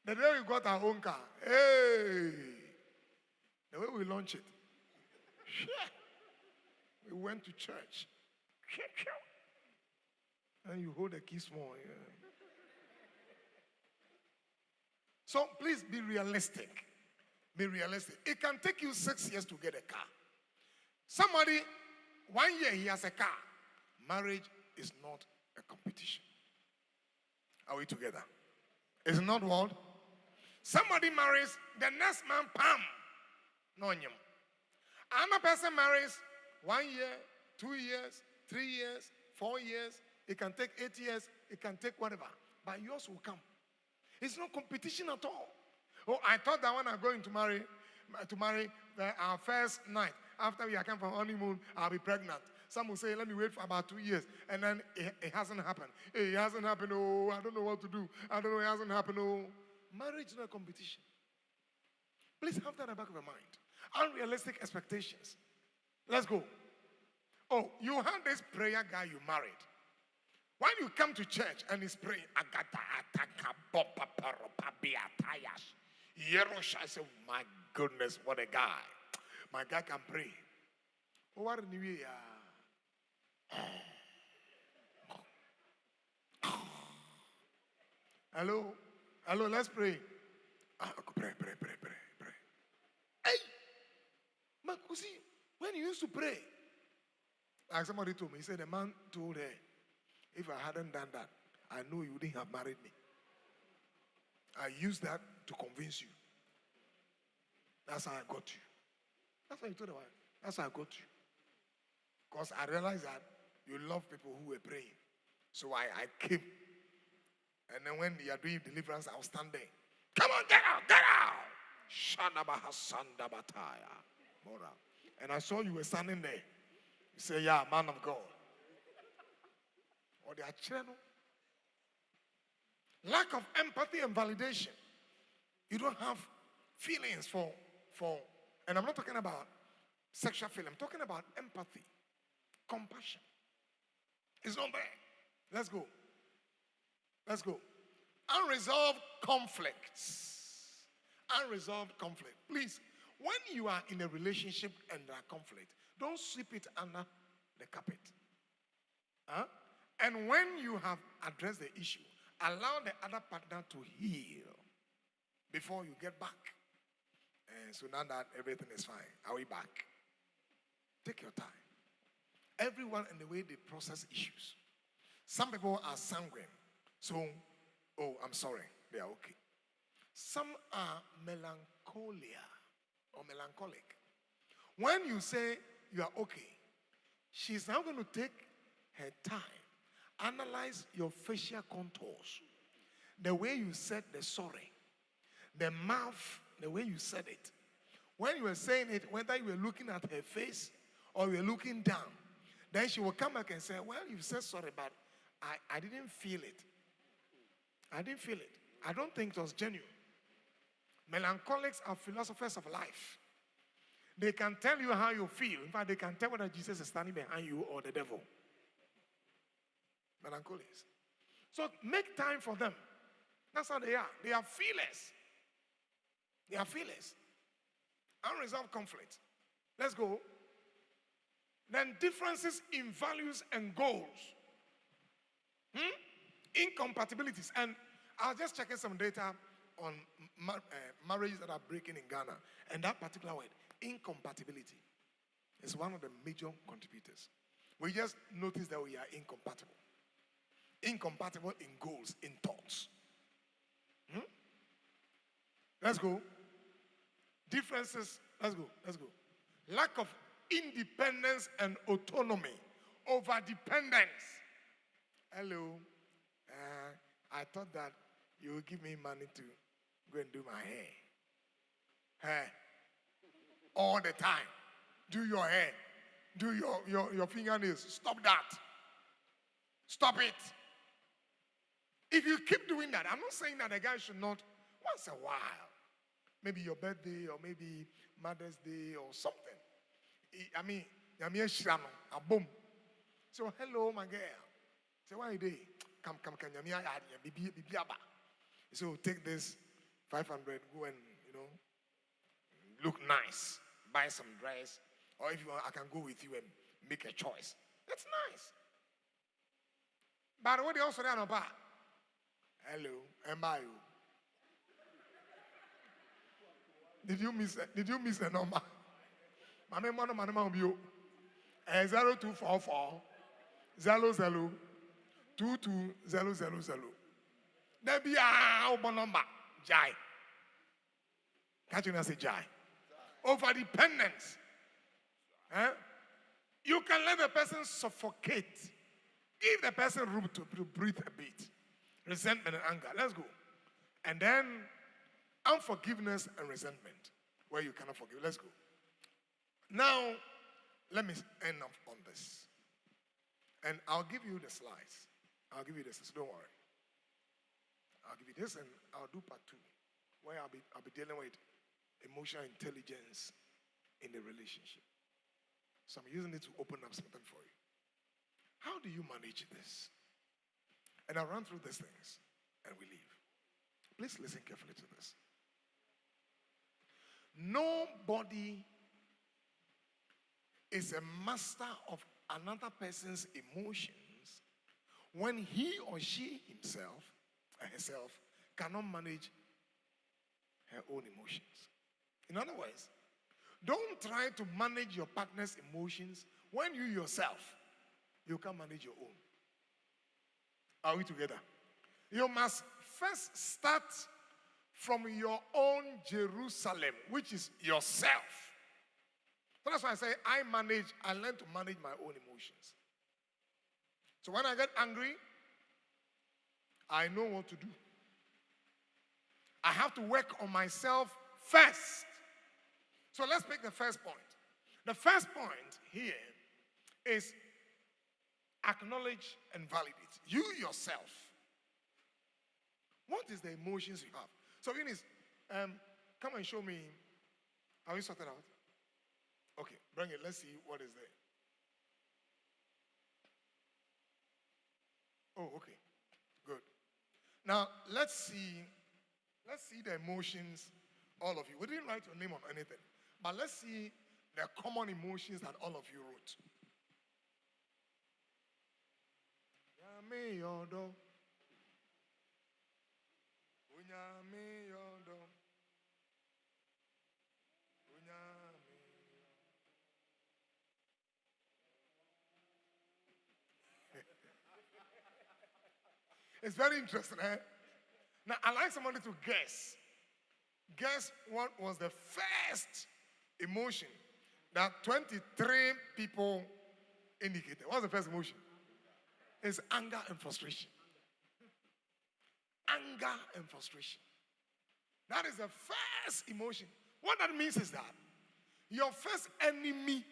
The day we got our own car, hey, the way we launched it, we went to church. And you hold the key small. Yeah. So please be realistic. Be realistic. It can take you 6 years to get a car. Somebody, 1 year he has a car. Marriage is not a competition. Are we together? It's not what? Somebody marries, the next man, pam, no nyam. Another person marries 1 year, 2 years, 3 years, 4 years. It can take 8 years. It can take whatever. But yours will come. It's not competition at all. Oh, I thought that when I'm going to marry our first night, after we come from honeymoon, I'll be pregnant. Some will say, let me wait for about 2 years. And then it hasn't happened. It hasn't happened. Oh, I don't know what to do. I don't know. It hasn't happened. Oh, marriage is not a competition. Please have that in the back of your mind. Unrealistic expectations. Let's go. Oh, you have this prayer guy you married. When you come to church and he's praying, I say, my goodness, what a guy. My guy can pray. What a new year. Hello? Hello, let's pray. Pray. Hey! Makusi, when you used to pray, like somebody told me, he said, the man told her, if I hadn't done that, I know you wouldn't have married me. I used that to convince you. That's how I got you. That's what he told her. That's how I got you. Because I realized that you love people who were praying. So I came. And then when you are doing deliverance, I'll stand there. Come on, get out, get out. And I saw you were standing there. You say, yeah, man of God. Or they are children. Lack of empathy and validation. You don't have feelings for, and I'm not talking about sexual feeling. I'm talking about empathy, compassion. It's not there. Let's go. Let's go. Unresolved conflicts. Unresolved conflict. Please, when you are in a relationship and there are conflict, don't sweep it under the carpet. Huh? And when you have addressed the issue, allow the other partner to heal before you get back. And so now that everything is fine, are we back? Take your time. Everyone in the way they process issues. Some people are sanguine. So, oh, I'm sorry, they are okay. Some are melancholia or melancholic. When you say you are okay, she's now going to take her time, analyze your facial contours, the way you said the sorry, the mouth, the way you said it. When you were saying it, whether you were looking at her face or you were looking down, then she will come back and say, well, you said sorry, but I didn't feel it. I didn't feel it. I don't think it was genuine. Melancholics are philosophers of life. They can tell you how you feel. In fact, they can tell whether Jesus is standing behind you or the devil. Melancholics. So make time for them. That's how they are. They are feelers. They are feelers. Unresolved conflict. Let's go. Then differences in values and goals. Incompatibilities. And I was just checking some data on marriages that are breaking in Ghana. And that particular word, incompatibility, is one of the major contributors. We just noticed that we are incompatible. Incompatible in goals, in thoughts. Let's go. Differences. Let's go. Lack of independence and autonomy over dependence. Hello. I thought that you would give me money to go and do my hair. All the time. Do your hair. Do your fingernails. Stop that. Stop it. If you keep doing that, I'm not saying that a guy should not, once a while, maybe your birthday or maybe Mother's Day or something. I mean, boom. So, hello, my girl. Say, why are you doing? Come. So, take this 500, go and, look nice. Buy some dress. Or if you want, I can go with you and make a choice. That's nice. But what they also done about? Hello, am I you? Did you miss the number? My name is 0244 00 22000. There be a number. Jai. Can't you not say Jai? Over dependence. You can let the person suffocate. Give the person room to breathe a bit. Resentment and anger. Let's go. And then unforgiveness and resentment. Where you cannot forgive. Let's go. Now, let me end up on this. And I'll give you the slides. I'll give you this. So don't worry. I'll give you this and I'll do part 2. Where I'll be dealing with emotional intelligence in the relationship. So I'm using it to open up something for you. How do you manage this? And I'll run through these things and we leave. Please listen carefully to this. Nobody is a master of another person's emotions when he or she himself or herself cannot manage her own emotions. In other words, don't try to manage your partner's emotions when you yourself, you can't manage your own. Are we together? You must first start from your own Jerusalem, which is yourself. So that's why I say I learn to manage my own emotions. So when I get angry, I know what to do. I have to work on myself first. So let's pick the first point. The first point here is acknowledge and validate. You yourself. What is the emotions you have? So Eunice, come and show me. Are we sorted out? Okay, bring it. Let's see what is there. Oh, okay. Good. Now, let's see the emotions, all of you. We didn't write your name on anything, but let's see the common emotions that all of you wrote. Yame yodo. Unyame yodo. Unyame. It's very interesting, eh? Now, I'd like somebody to guess. Guess what was the first emotion that 23 people indicated. What's the first emotion? It's anger and frustration. Anger and frustration. That is the first emotion. What that means is that your first enemy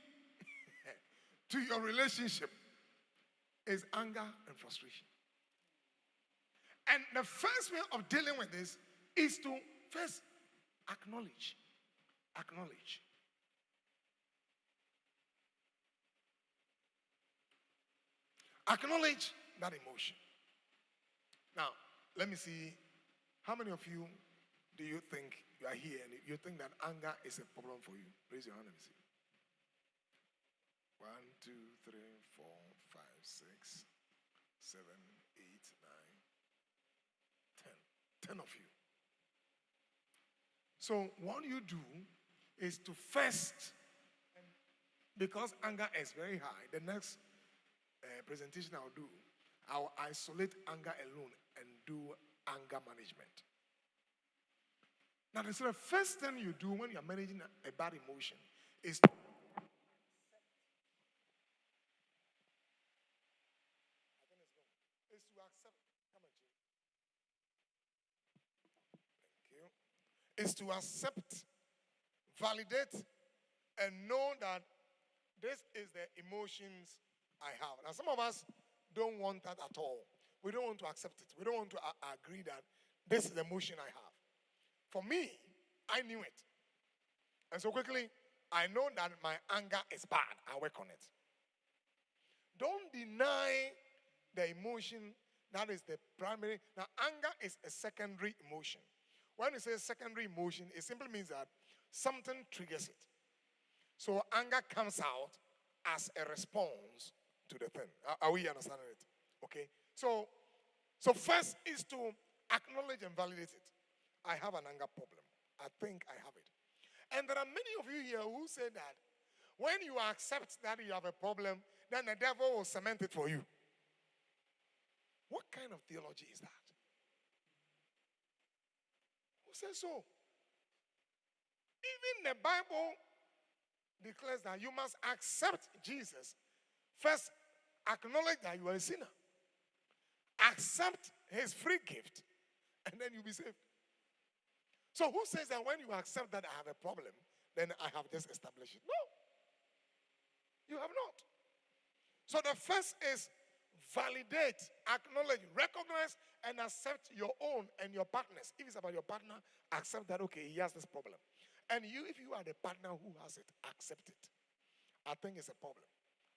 to your relationship is anger and frustration. And the first way of dealing with this is to first acknowledge. Acknowledge. Acknowledge that emotion. Now, let me see. How many of you do you think you are here and you think that anger is a problem for you? Raise your hand, let me see. 1, 2, 3, 4, 5, 6, 7, 8, 9, 10. 10 of you. So what you do is to first, because anger is very high, the next presentation I'll isolate anger alone and do anger management. Now, the first thing you do when you're managing a bad emotion is to accept. Come on, Jim. Thank you. Is to accept, validate, and know that this is the emotions I have. Now, some of us don't want that at all. We don't want to accept it. We don't want to agree that this is the emotion I have. For me, I knew it. And so quickly, I know that my anger is bad. I work on it. Don't deny the emotion that is the primary. Now, anger is a secondary emotion. When you say secondary emotion, it simply means that something triggers it. So anger comes out as a response to the thing. Are we understanding it? Okay. So first is to acknowledge and validate it. I have an anger problem. I think I have it. And there are many of you here who say that when you accept that you have a problem, then the devil will cement it for you. What kind of theology is that? Who says so? Even the Bible declares that you must accept Jesus. First, acknowledge that you are a sinner. Accept his free gift, and then you'll be saved. So who says that when you accept that I have a problem, then I have just established it? No. You have not. So the first is validate, acknowledge, recognize, and accept your own and your partner's. If it's about your partner, accept that, okay, he has this problem. And you, if you are the partner who has it, accept it. I think it's a problem.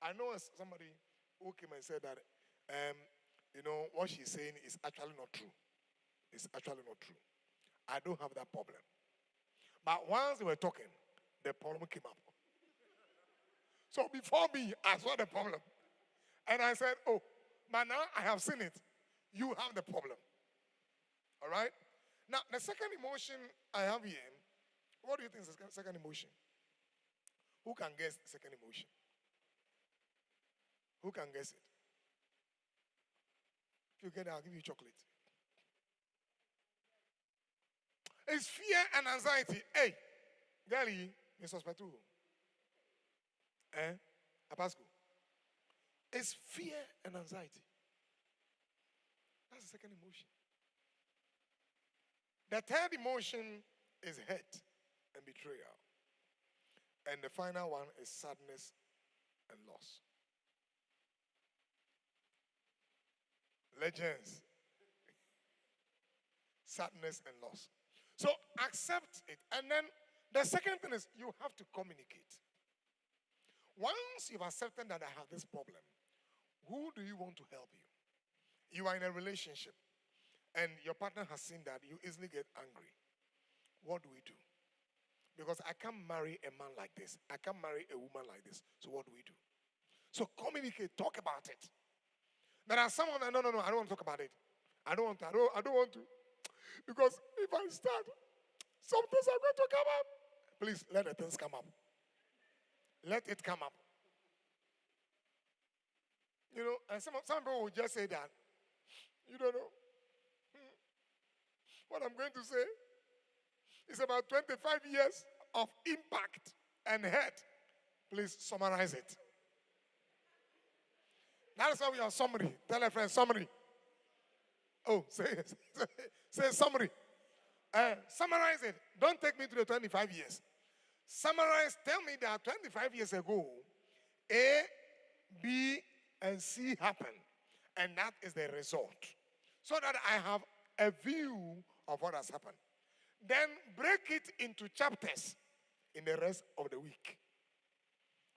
I know somebody who came and said that, what she's saying is actually not true. It's actually not true. I don't have that problem. But once they were talking, the problem came up. So before me, I saw the problem. And I said, oh, but now I have seen it. You have the problem. All right? Now, the second emotion I have here, what do you think is the second emotion? Who can guess the second emotion? Who can guess it? If you get it, I'll give you chocolate. It's fear and anxiety. Hey, girlie, you suspect who? Abasco. It's fear and anxiety. That's the second emotion. The third emotion is hurt and betrayal. And the final one is sadness and loss. Legends. Sadness and loss. So accept it. And then the second thing is you have to communicate. Once you've accepted that I have this problem, who do you want to help you? You are in a relationship and your partner has seen that you easily get angry. What do we do? Because I can't marry a man like this. I can't marry a woman like this. So what do we do? So communicate, talk about it. There are some of them, no, I don't want to talk about it. I don't want to. Because if I start, some things are going to come up. Please, let the things come up. Let it come up. And some people will just say that. You don't know. What I'm going to say is about 25 years of impact and hurt. Please summarize it. That is why we are summary. Tell a friend, summary. Oh, say summary. Summarize it. Don't take me to the 25 years. Summarize, tell me that 25 years ago, A, B, and C happened. And that is the result. So that I have a view of what has happened. Then break it into chapters in the rest of the week.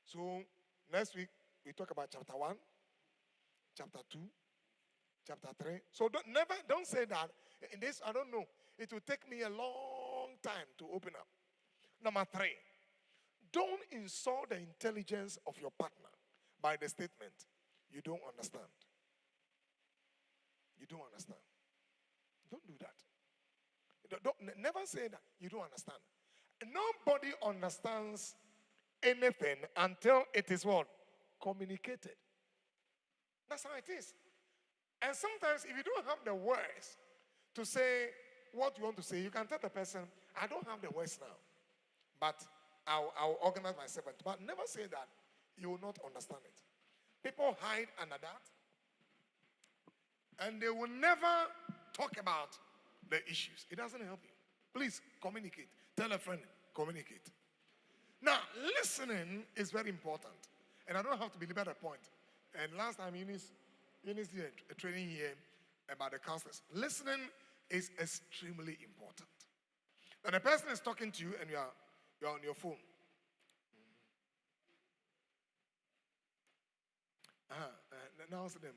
So next week, we talk about chapter 1, chapter 2, chapter 3. So don't say that. In this, I don't know. It will take me a long time to open up. Number 3, don't insult the intelligence of your partner by the statement, you don't understand. You don't understand. Don't do that. Never say that you don't understand. Nobody understands anything until it is what? Communicated. That's how it is. And sometimes if you don't have the words to say what you want to say, you can tell the person, I don't have the words now, but I'll organize myself. But never say that. You will not understand it. People hide under that, and they will never talk about the issues. It doesn't help you. Please communicate. Tell a friend, communicate. Now, listening is very important. And I don't have to belabor the point. And last time, Eunice did a training here about the counselors. Listening is extremely important. When a person is talking to you and you're on your phone. Now it's them.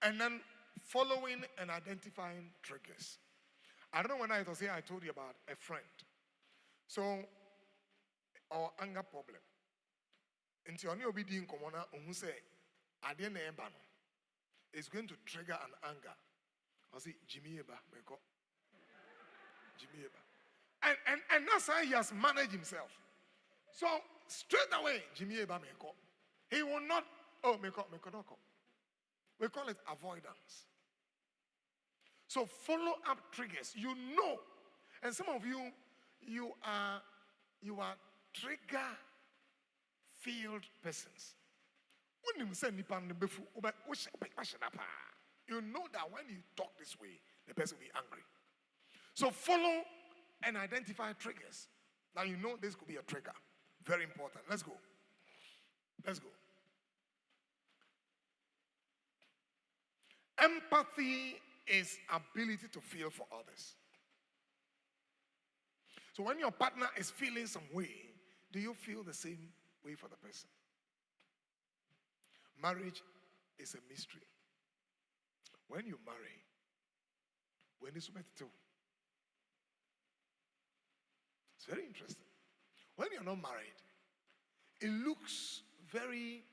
And then following and identifying triggers. I don't know when I was here, I told you about a friend. So, our anger problem. Until you be doing commoner, who say, I didn't it's going to trigger an anger. I say, Jimmy Eba, Jimmy Eba. And that's how he has managed himself. So, straight away, Jimmy Eba meko. He will not, meko. We call it avoidance. So follow up triggers. You know. And some of you are trigger filled persons. You know that when you talk this way, the person will be angry. So follow and identify triggers. Now you know this could be a trigger. Very important. Let's go. Empathy is ability to feel for others. So when your partner is feeling some way, Do you feel the same way for the person? Marriage is a mystery. When you marry, when it's very interesting. When you're not married, it looks very,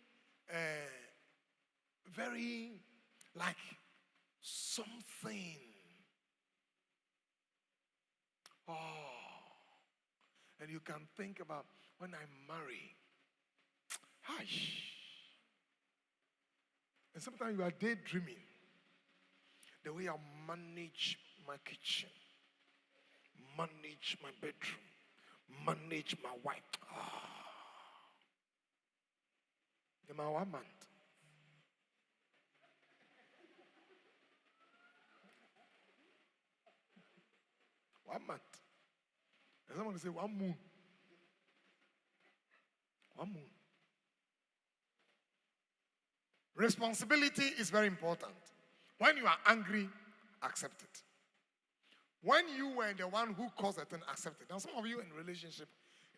very like something. Oh, and you can think about when I marry. Hush. And sometimes you are daydreaming. The way I manage my kitchen, manage my bedroom, manage my wife. In my 1 month. One month. And someone say 1 moon. 1 moon. Responsibility is very important. When you are angry, accept it. When you were the one who caused it, accept it. Now, some of you in relationship,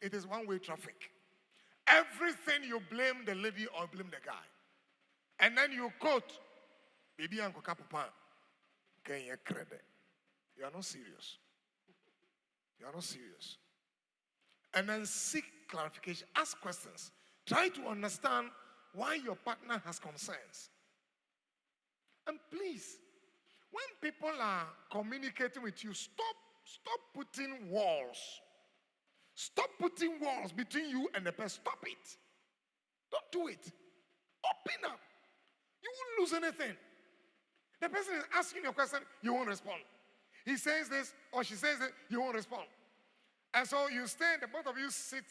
it is one-way traffic. Everything you blame the lady or blame the guy. And then you quote, Baby Uncle Kapapa, can you credit? You are not serious. You are not serious. And then seek clarification. Ask questions. Try to understand why your partner has concerns. And please, when people are communicating with you, stop putting walls. Stop putting walls between you and the person. Stop it. Don't do it. Open up. You won't lose anything. The person is asking you a question, you won't respond. He says this or she says it, you won't respond. And so you stay, the both of you sit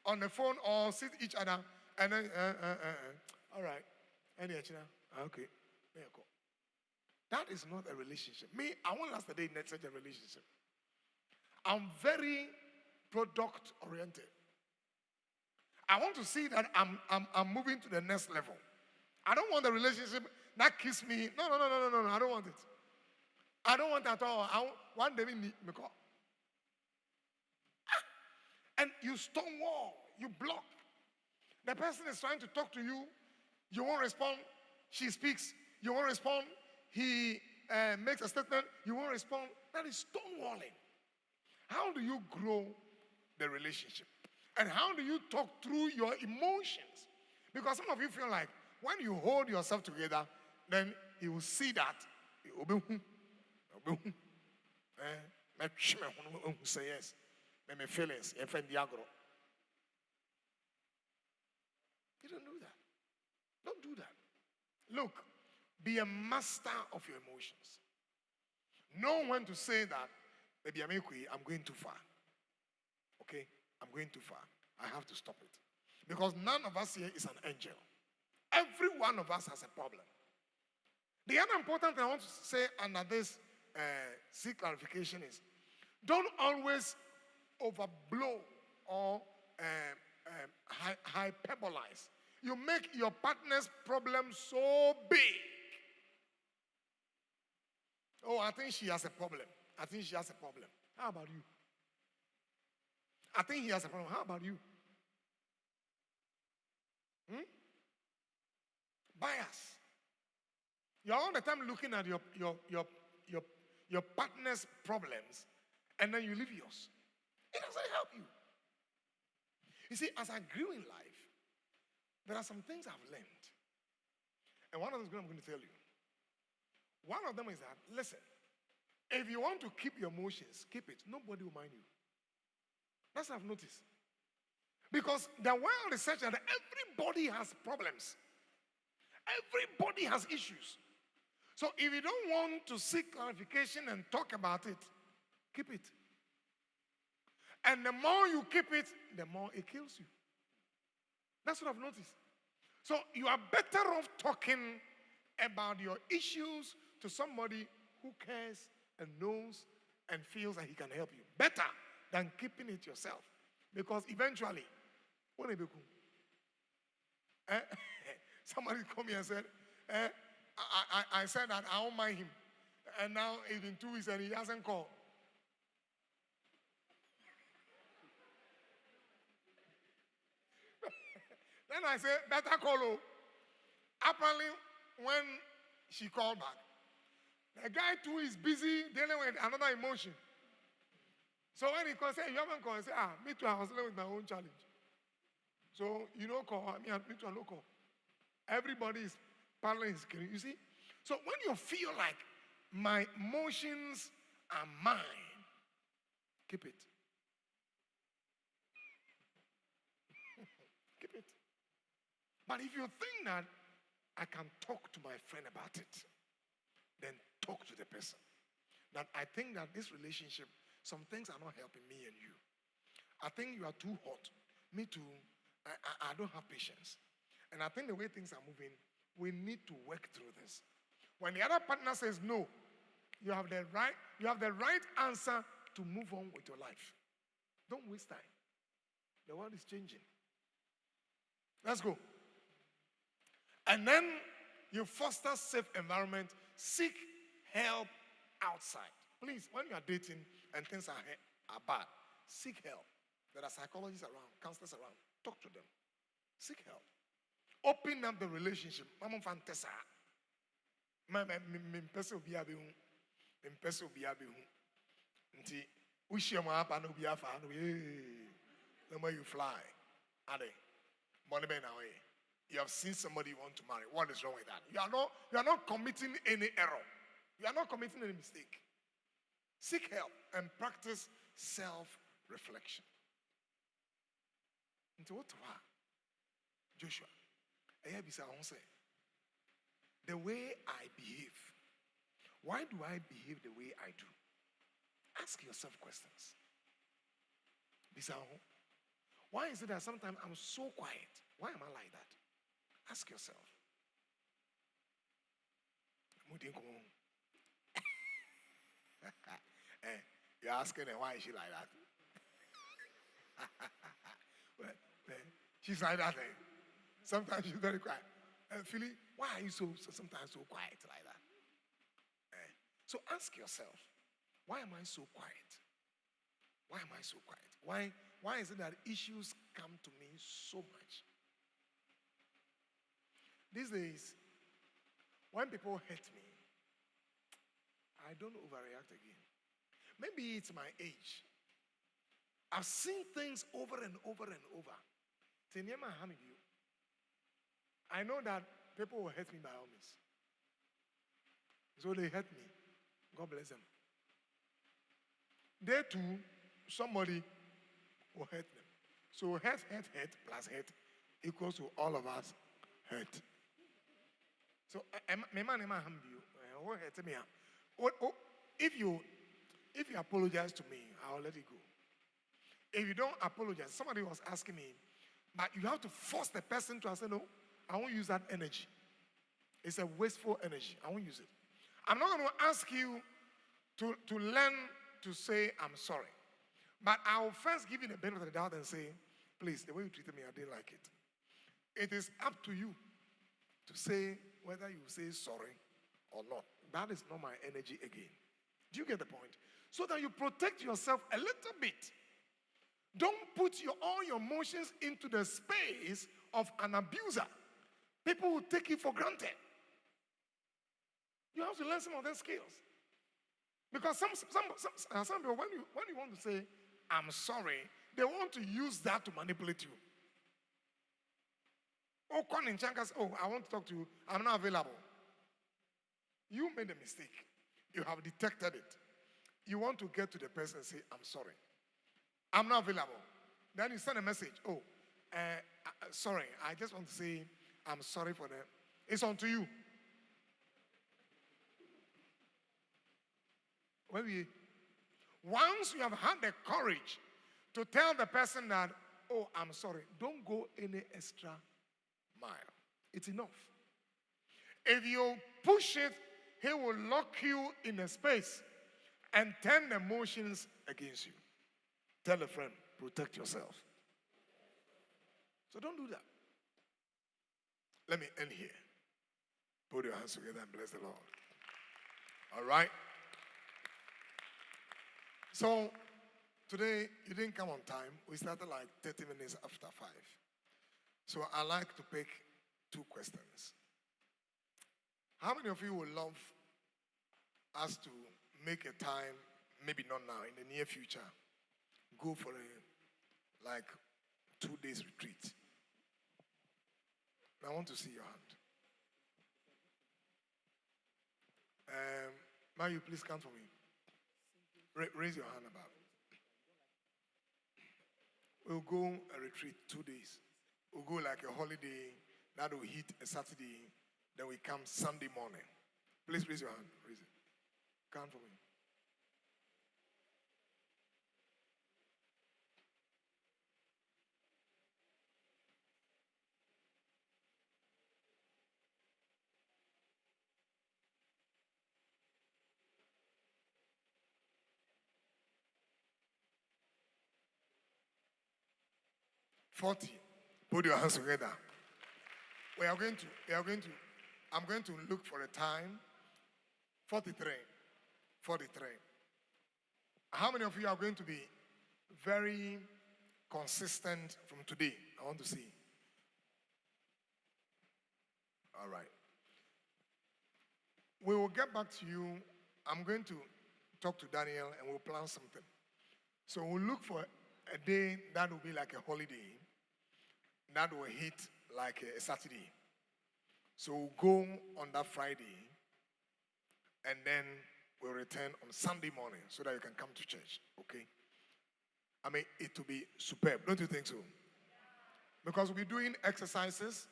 on the phone or sit each other, and then, all right. Okay. There you go. That is not a relationship. Me, I won't last a day in such a relationship. I'm very product oriented. I want to see that I'm moving to the next level. I don't want a relationship that kiss me. No. I don't want it. I don't want it at all. One day me call. And you stonewall, you block. The person is trying to talk to you. You won't respond. She speaks. You won't respond. He makes a statement. You won't respond. That is stonewalling. How do you grow the relationship? And how do you talk through your emotions? Because some of you feel like when you hold yourself together, then he will see that. Say yes. My feelings. You don't do that. Don't do that. Look, be a master of your emotions. Know when to say that, maybe I'm going too far. Okay? I'm going too far. I have to stop it. Because none of us here is an angel. Every one of us has a problem. The other important thing I want to say under this seek clarification is, don't always overblow or hyperbolize. You make your partner's problem so big. Oh, I think she has a problem. I think she has a problem. How about you? I think he has a problem. How about you? Bias. You're all the time looking at your partner's problems, and then you leave yours. It doesn't help you. You see, as I grew in life, there are some things I've learned. And one of them is I'm going to tell you. One of them is that, listen, if you want to keep your emotions, keep it. Nobody will mind you. That's what I've noticed. Because the world is such that everybody has problems. Everybody has issues. So if you don't want to seek clarification and talk about it, keep it. And the more you keep it, the more it kills you. That's what I've noticed. So you are better off talking about your issues to somebody who cares and knows and feels that he can help you. Better than keeping it yourself. Because eventually, what will you somebody called me and said, I said that I don't mind him. And now it's been 2 weeks and he hasn't called. Then I say, better call her. Apparently, when she called back, the guy too is busy dealing with another emotion. So when he calls, say, you haven't called, I say, me too, I was dealing with my own challenge. So, you know, call, me too, I no call. Everybody is paralleling his career. You see? So when you feel like my emotions are mine, keep it. Keep it. But if you think that I can talk to my friend about it, then talk to the person. That I think that this relationship, some things are not helping me and you. I think you are too hot. Me too. I don't have patience. And I think the way things are moving, we need to work through this. When the other partner says no, you have the right answer to move on with your life. Don't waste time. The world is changing. Let's go. And then you foster safe environment, seek help outside. Please, when you are dating and things are bad, seek help. There are psychologists around, counselors around. Talk to them. Seek help. Open up the relationship. Mama fantasa. M'mpese obi abehu. M'mpese obi abehu. Nti ushie mo apa no obi afa no the way you fly. Ade. Money be na way. You have seen somebody you want to marry. What is wrong with that? You are not committing any error. You are not committing any mistake. Seek help and practice self-reflection. Into what? Joshua, the way I behave, why do I behave the way I do? Ask yourself questions. Why is it that sometimes I'm so quiet? Why am I like that? Ask yourself. You're asking her why is she like that? well, she's like that. Sometimes she's very quiet. Philly, why are you sometimes so quiet like that? So ask yourself, why am I so quiet? Why am I so quiet? Why is it that issues come to me so much? These days, when people hurt me, I don't overreact again. Maybe it's my age. I've seen things over and over and over. I know that people will hurt me by all means. So they hurt me. God bless them. They too, somebody will hurt them. So hurt plus hurt equals to all of us hurt. So if you apologize to me, I'll let it go. If you don't apologize, somebody was asking me, but you have to force the person to say, no, I won't use that energy. It's a wasteful energy. I won't use it. I'm not going to ask you to learn to say I'm sorry. But I'll first give you the benefit of the doubt and say, please, the way you treated me, I didn't like it. It is up to you to say whether you say sorry or not. That is not my energy again. Do you get the point? So that you protect yourself a little bit. Don't put all your emotions into the space of an abuser. People will take you for granted. You have to learn some of those skills. Because some people, when you want to say, I'm sorry, they want to use that to manipulate you. Oh, I want to talk to you. I'm not available. You made a mistake. You have detected it. You want to get to the person and say, I'm sorry. I'm not available. Then you send a message. Sorry, I just want to say I'm sorry for them. It's on to you. Once you have had the courage to tell the person that, oh, I'm sorry, don't go any extra mile. It's enough. If you push it, he will lock you in a space and turn the emotions against you. Tell a friend, protect yourself. So don't do that. Let me end here. Put your hands together and bless the Lord. All right? So, today, you didn't come on time. We started like 30 minutes after 5. So I like to pick 2 questions. How many of you would love us to make a time, maybe not now, in the near future, go for a like 2 days retreat? I want to see your hand. Mayu, please count for me. Raise your hand above. We'll go a retreat 2 days. We'll go like a holiday that will hit a Saturday. Then we come Sunday morning. Please raise your hand. Raise it. Count for me. $40. Put your hands together. I'm going to look for a time. 43. 43. How many of you are going to be very consistent from today? I want to see. All right. We will get back to you. I'm going to talk to Daniel and we'll plan something. So we'll look for a day that will be like a holiday, that will hit like a Saturday. So we'll go on that Friday and then we'll return on Sunday morning so that you can come to church, okay? I mean, it will be superb, don't you think so? Because we'll be doing exercises,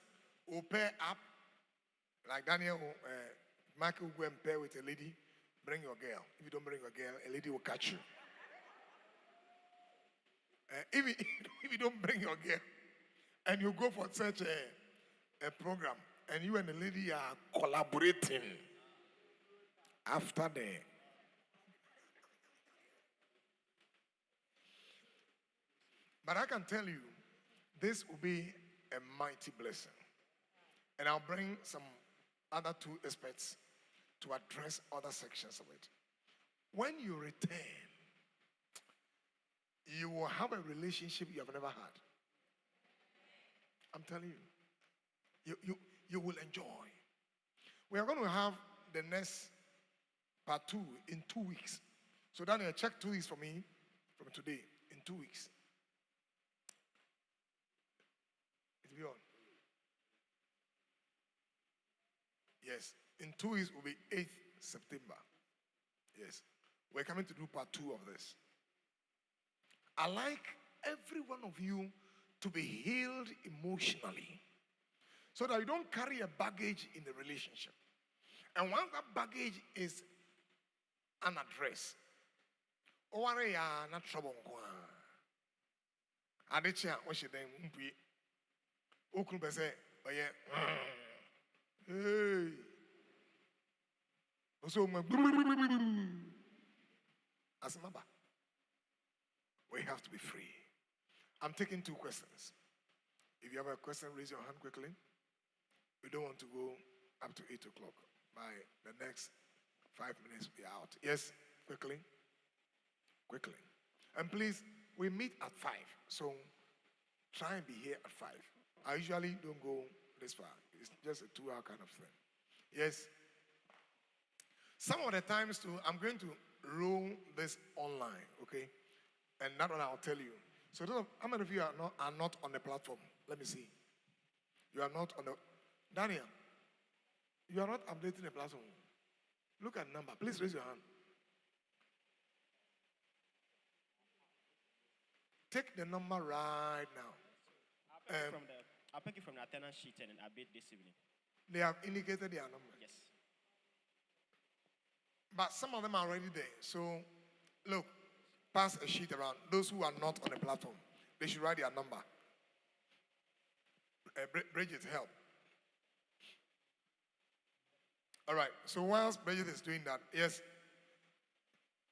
we'll pair up, like Daniel, Michael will go and pair with a lady, bring your girl. If you don't bring your girl, a lady will catch you. If you don't bring your girl, and you go for such a program, and you and the lady are collaborating after the... But I can tell you, this will be a mighty blessing. And I'll bring some other 2 experts to address other sections of it. When you return, you will have a relationship you have never had. I'm telling you. You will enjoy. We are going to have the next part 2 in 2 weeks. So Daniel, check 2 weeks for me from today. In 2 weeks. It'll be on. Yes. In 2 weeks will be 8th September. Yes. We're coming to do part 2 of this. I like every one of you to be healed emotionally so that you don't carry a baggage in the relationship. And once that baggage is unaddressed, not trouble. Hey. We have to be free. I'm taking 2 questions. If you have a question, raise your hand quickly. We don't want to go up to 8 o'clock. By the next 5 minutes, we'll be out. Yes, quickly. Quickly. And please, we meet at 5. So try and be here at 5. I usually don't go this far. It's just a 2-hour kind of thing. Yes. Some of the times too, I'm going to roll this online, okay? And that one I'll tell you. So how many of you are not on the platform? Let me see. You are not on the... Daniel, you are not updating the platform. Look at number. Please raise your hand. Take the number right now. I'll pick it from the attendance sheet and update this evening. They have indicated their number. Yes. But some of them are already there. So, look, pass a sheet around. Those who are not on the platform, they should write their number. Bridget, help. All right. So whilst Bridget is doing that, yes,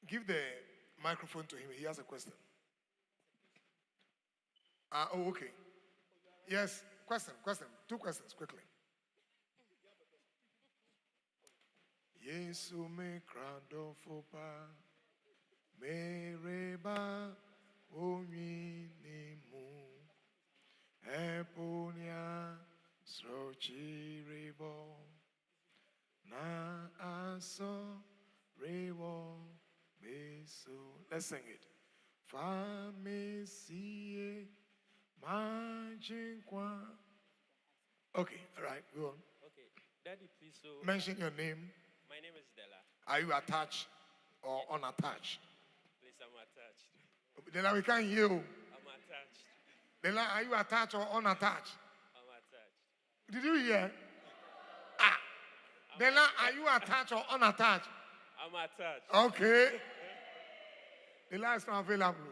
give the microphone to him. He has a question. Oh, okay. Yes, question. 2 questions, quickly. Yesu me krado fopa me reba onyi ni mu eponia Let's sing it. Famisi Majinkwa. Okay, all right, go on. Okay, Daddy, please. So, Mention your name. my name is Della. Are you attached or unattached? Please, I'm attached. Dela, we can't hear you. I'm attached. Dela, are you attached or unattached? I'm attached. Did you hear? Ah. Dela, are you attached or unattached? I'm attached. Okay. Dela is not available.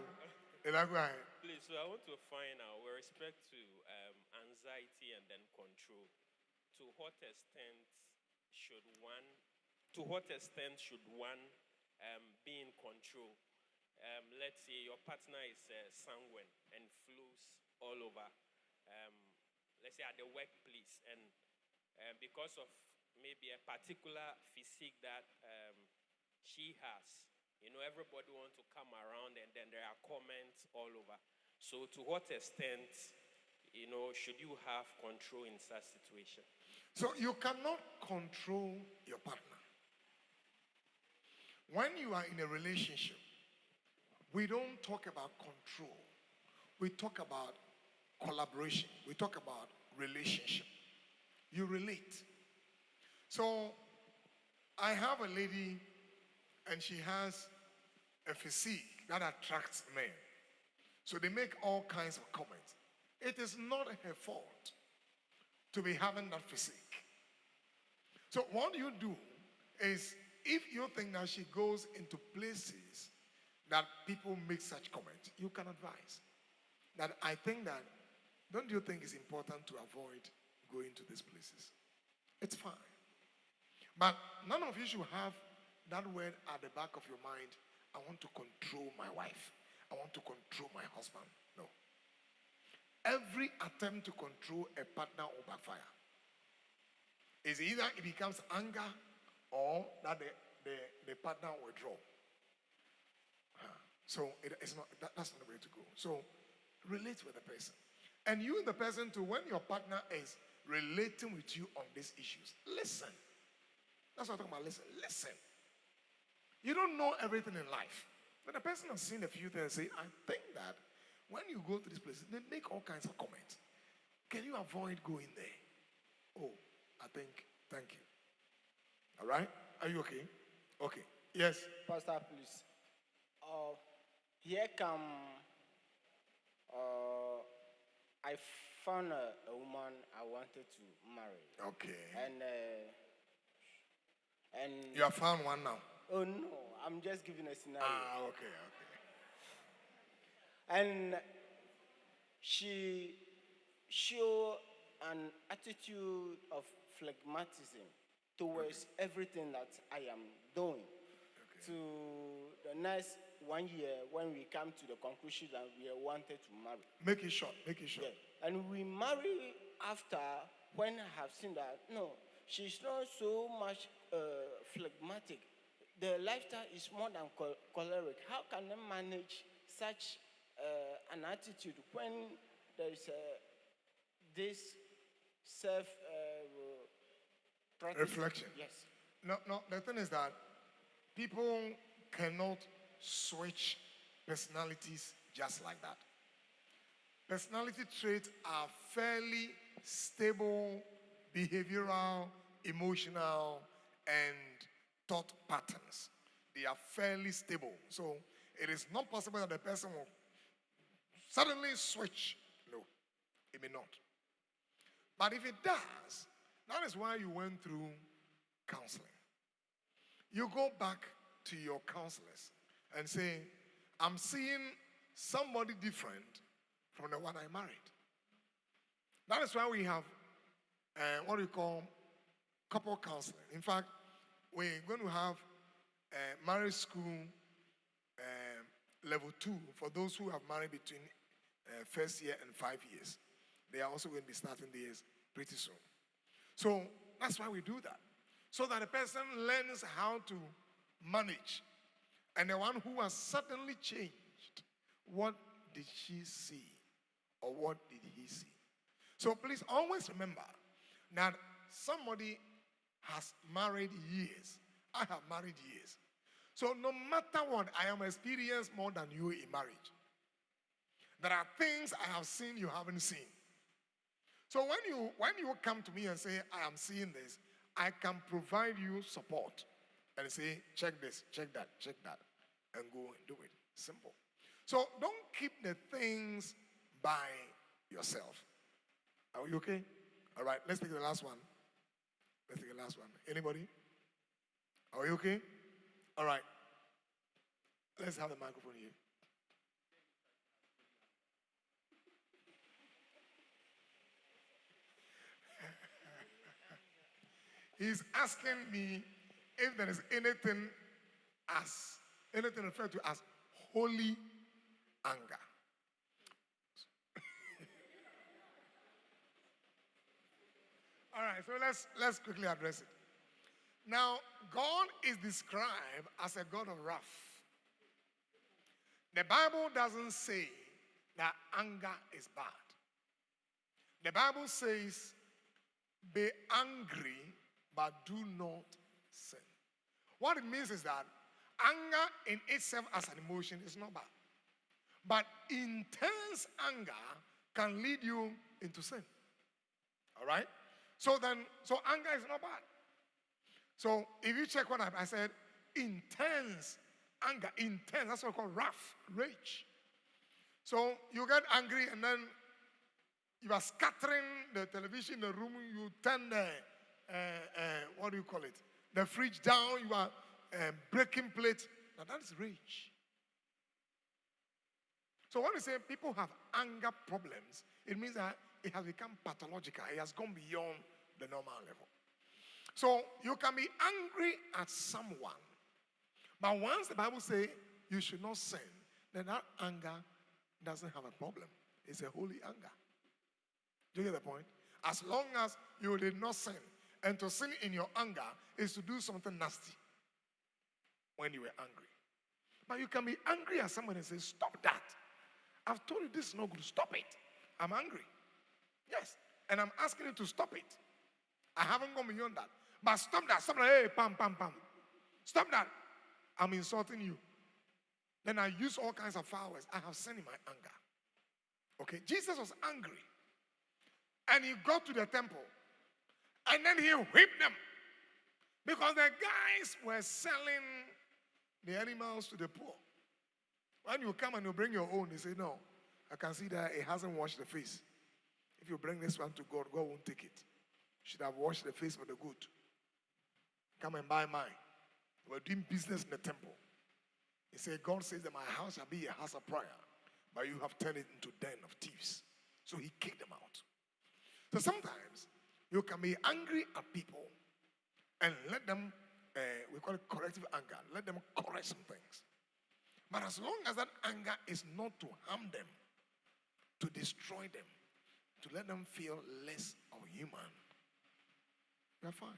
Dela, go ahead. Please, so I want to find out with respect to anxiety and then control. To what extent should one be in control? Let's say your partner is sanguine and flows all over. Let's say at the workplace, and because of maybe a particular physique that she has, everybody wants to come around, and then there are comments all over. So to what extent, should you have control in such situation? So you cannot control your partner. When you are in a relationship, we don't talk about control. We talk about collaboration. We talk about relationship. You relate. So I have a lady and she has a physique that attracts men. So they make all kinds of comments. It is not her fault to be having that physique. So what you do is, if you think that she goes into places that people make such comments, you can advise that I think that, don't you think it's important to avoid going to these places? It's fine. But none of you should have that word at the back of your mind, I want to control my wife. I want to control my husband. No. Every attempt to control a partner will backfire. It's either it becomes anger or that the partner will withdraw. So it's not, that's not the way to go. So relate with the person. And you, the person too, when your partner is relating with you on these issues, listen. That's what I'm talking about. Listen. You don't know everything in life. But the person has seen a few things and say, I think that when you go to these places, they make all kinds of comments. Can you avoid going there? Oh, thank you. All right? Are you okay? Okay. Yes. Pastor, please. Here come, I found a woman I wanted to marry. Okay. And you have found one now? Oh no, I'm just giving a scenario. Okay. And she showed an attitude of phlegmatism towards everything that I am doing. To the next 1 year, when we come to the conclusion that we wanted to marry. Make it short. Yeah. And we marry after, when I have seen that, no, she's not so much phlegmatic. The lifestyle is more than choleric. How can I manage such an attitude when there is this self reflection? Yes. No, the thing is that people cannot switch personalities just like that. Personality traits are fairly stable, behavioral, emotional, and thought patterns. They are fairly stable. So it is not possible that the person will suddenly switch. No, it may not. But if it does, that is why you went through counseling. You go back to your counselors and say, I'm seeing somebody different from the one I married. That is why we have what we call couple counseling. In fact, we're going to have marriage school level 2 for those who have married between first year and 5 years. They are also going to be starting theirs pretty soon. So that's why we do that. So that the person learns how to manage. And the one who has suddenly changed, what did she see? Or what did he see? So please always remember that somebody has married years. I have married years. So no matter what, I am experienced more than you in marriage. There are things I have seen you haven't seen. So when you come to me and say, I am seeing this, I can provide you support and say, check this, check that, and go and do it. Simple. So don't keep the things by yourself. Are you okay? All right, let's take the last one. Let's take the last one. Anybody? Are you okay? All right. Let's have the microphone here. He's asking me if there is anything referred to as holy anger. All right, so let's quickly address it. Now, God is described as a God of wrath. The Bible doesn't say that anger is bad. The Bible says, be angry, but do not sin. What it means is that anger in itself as an emotion is not bad. But intense anger can lead you into sin. All right? So anger is not bad. So if you check what I said, intense anger, that's what we call wrath, rage. So you get angry and then you are scattering the television in the room, you turn the, what do you call it? The fridge down, you are breaking plates. Now that is rage. So when we say people have anger problems, it means that it has become pathological. It has gone beyond the normal level. So you can be angry at someone, but once the Bible says you should not sin, then that anger doesn't have a problem. It's a holy anger. Do you get the point? As long as you did not sin, and to sin in your anger is to do something nasty when you were angry. But you can be angry at someone and say, stop that. I've told you this is not good. Stop it. I'm angry. Yes. And I'm asking you to stop it. I haven't gone beyond that. But stop that. Stop that. Hey, pam, pam, pam. Stop that. I'm insulting you. Then I use all kinds of foul words. I have sinned in my anger. Okay. Jesus was angry. And he got to the temple. And then he whipped them. Because the guys were selling the animals to the poor. When you come and you bring your own, they say, no, I can see that it hasn't washed the face. If you bring this one to God, God won't take it. You should have washed the face for the good. Come and buy mine. They were doing business in the temple. He said, God says that my house shall be a house of prayer, but you have turned it into a den of thieves. So he kicked them out. So sometimes you can be angry at people and let them, we call it corrective anger, let them correct some things. But as long as that anger is not to harm them, to destroy them, to let them feel less of human, you're fine.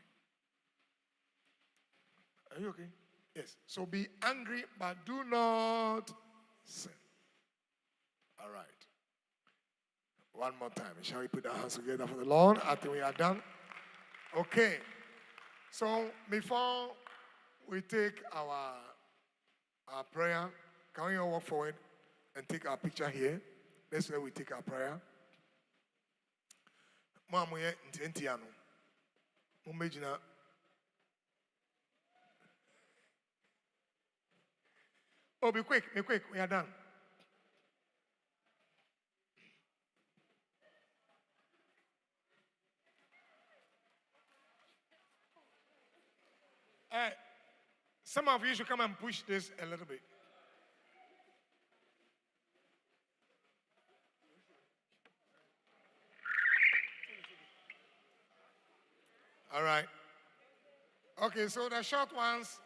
Are you okay? Yes. So be angry, but do not sin. All right. One more time. Shall we put our hands together for the Lord? I think we are done. Okay. So before we take our prayer, can we all walk forward and take our picture here? That's where we take our prayer. Oh, be quick, we are done. Some of you should come and push this a little bit. All right. Okay, so the short ones.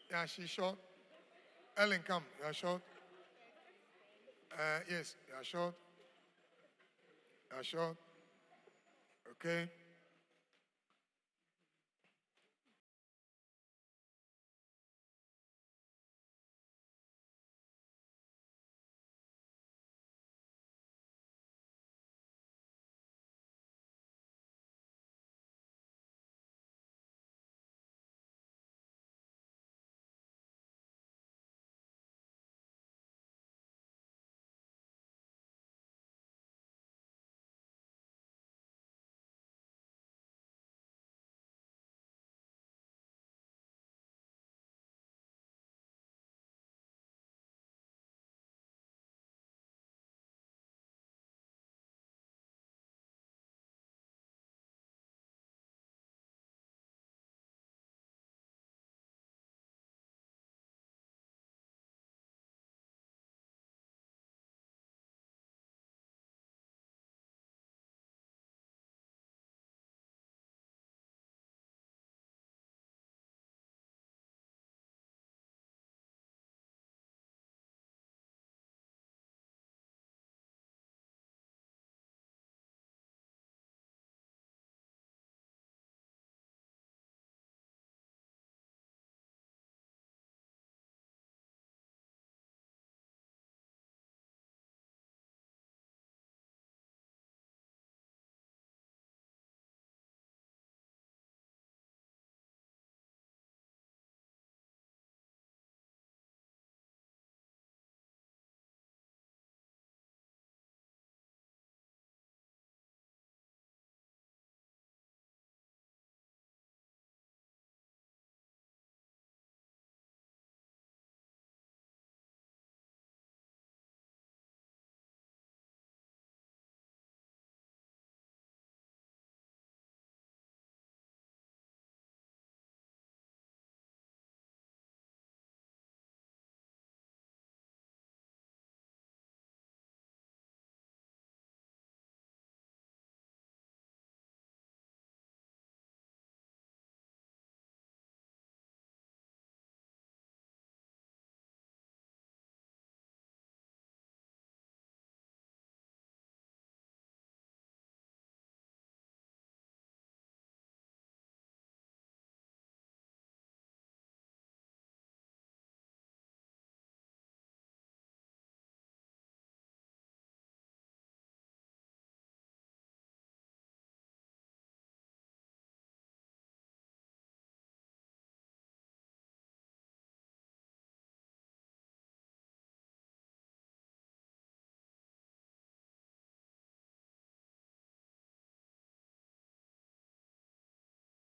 Yeah, she's short. Ellen, come. You're short. Yes, you're short. You're short. Okay.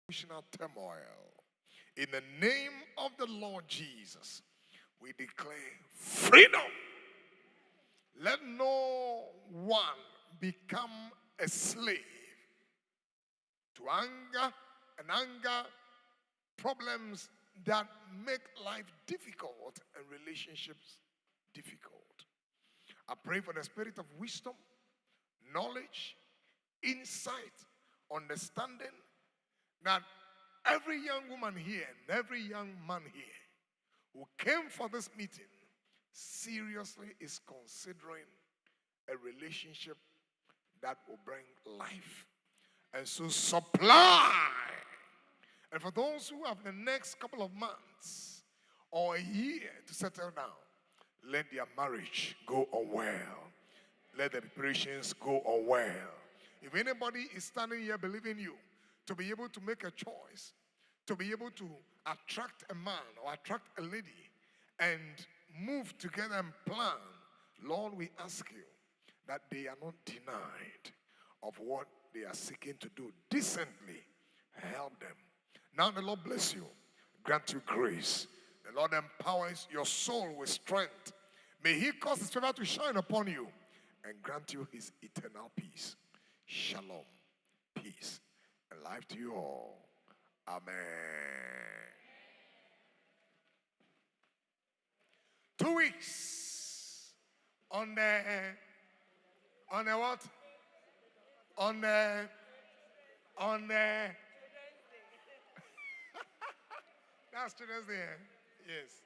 emotional turmoil. In the name of the Lord Jesus, we declare freedom. Let no one become a slave to anger and anger problems that make life difficult and relationships difficult. I pray for the spirit of wisdom, knowledge, insight, understanding, that every young woman here and every young man here who came for this meeting seriously is considering a relationship that will bring life. And so supply. And for those who have the next couple of months or a year to settle down, let their marriage go on well. Let the preparations go on well. If anybody is standing here believing you to be able to make a choice, to be able to attract a man or attract a lady and move together and plan, Lord, we ask you that they are not denied of what they are seeking to do decently. Help them. Now the Lord bless you. Grant you grace. The Lord empowers your soul with strength. May he cause his favor to shine upon you and grant you his eternal peace. Shalom, peace, and life to you all. Amen. 2 weeks on the what? On the that's Children's Day. Yes.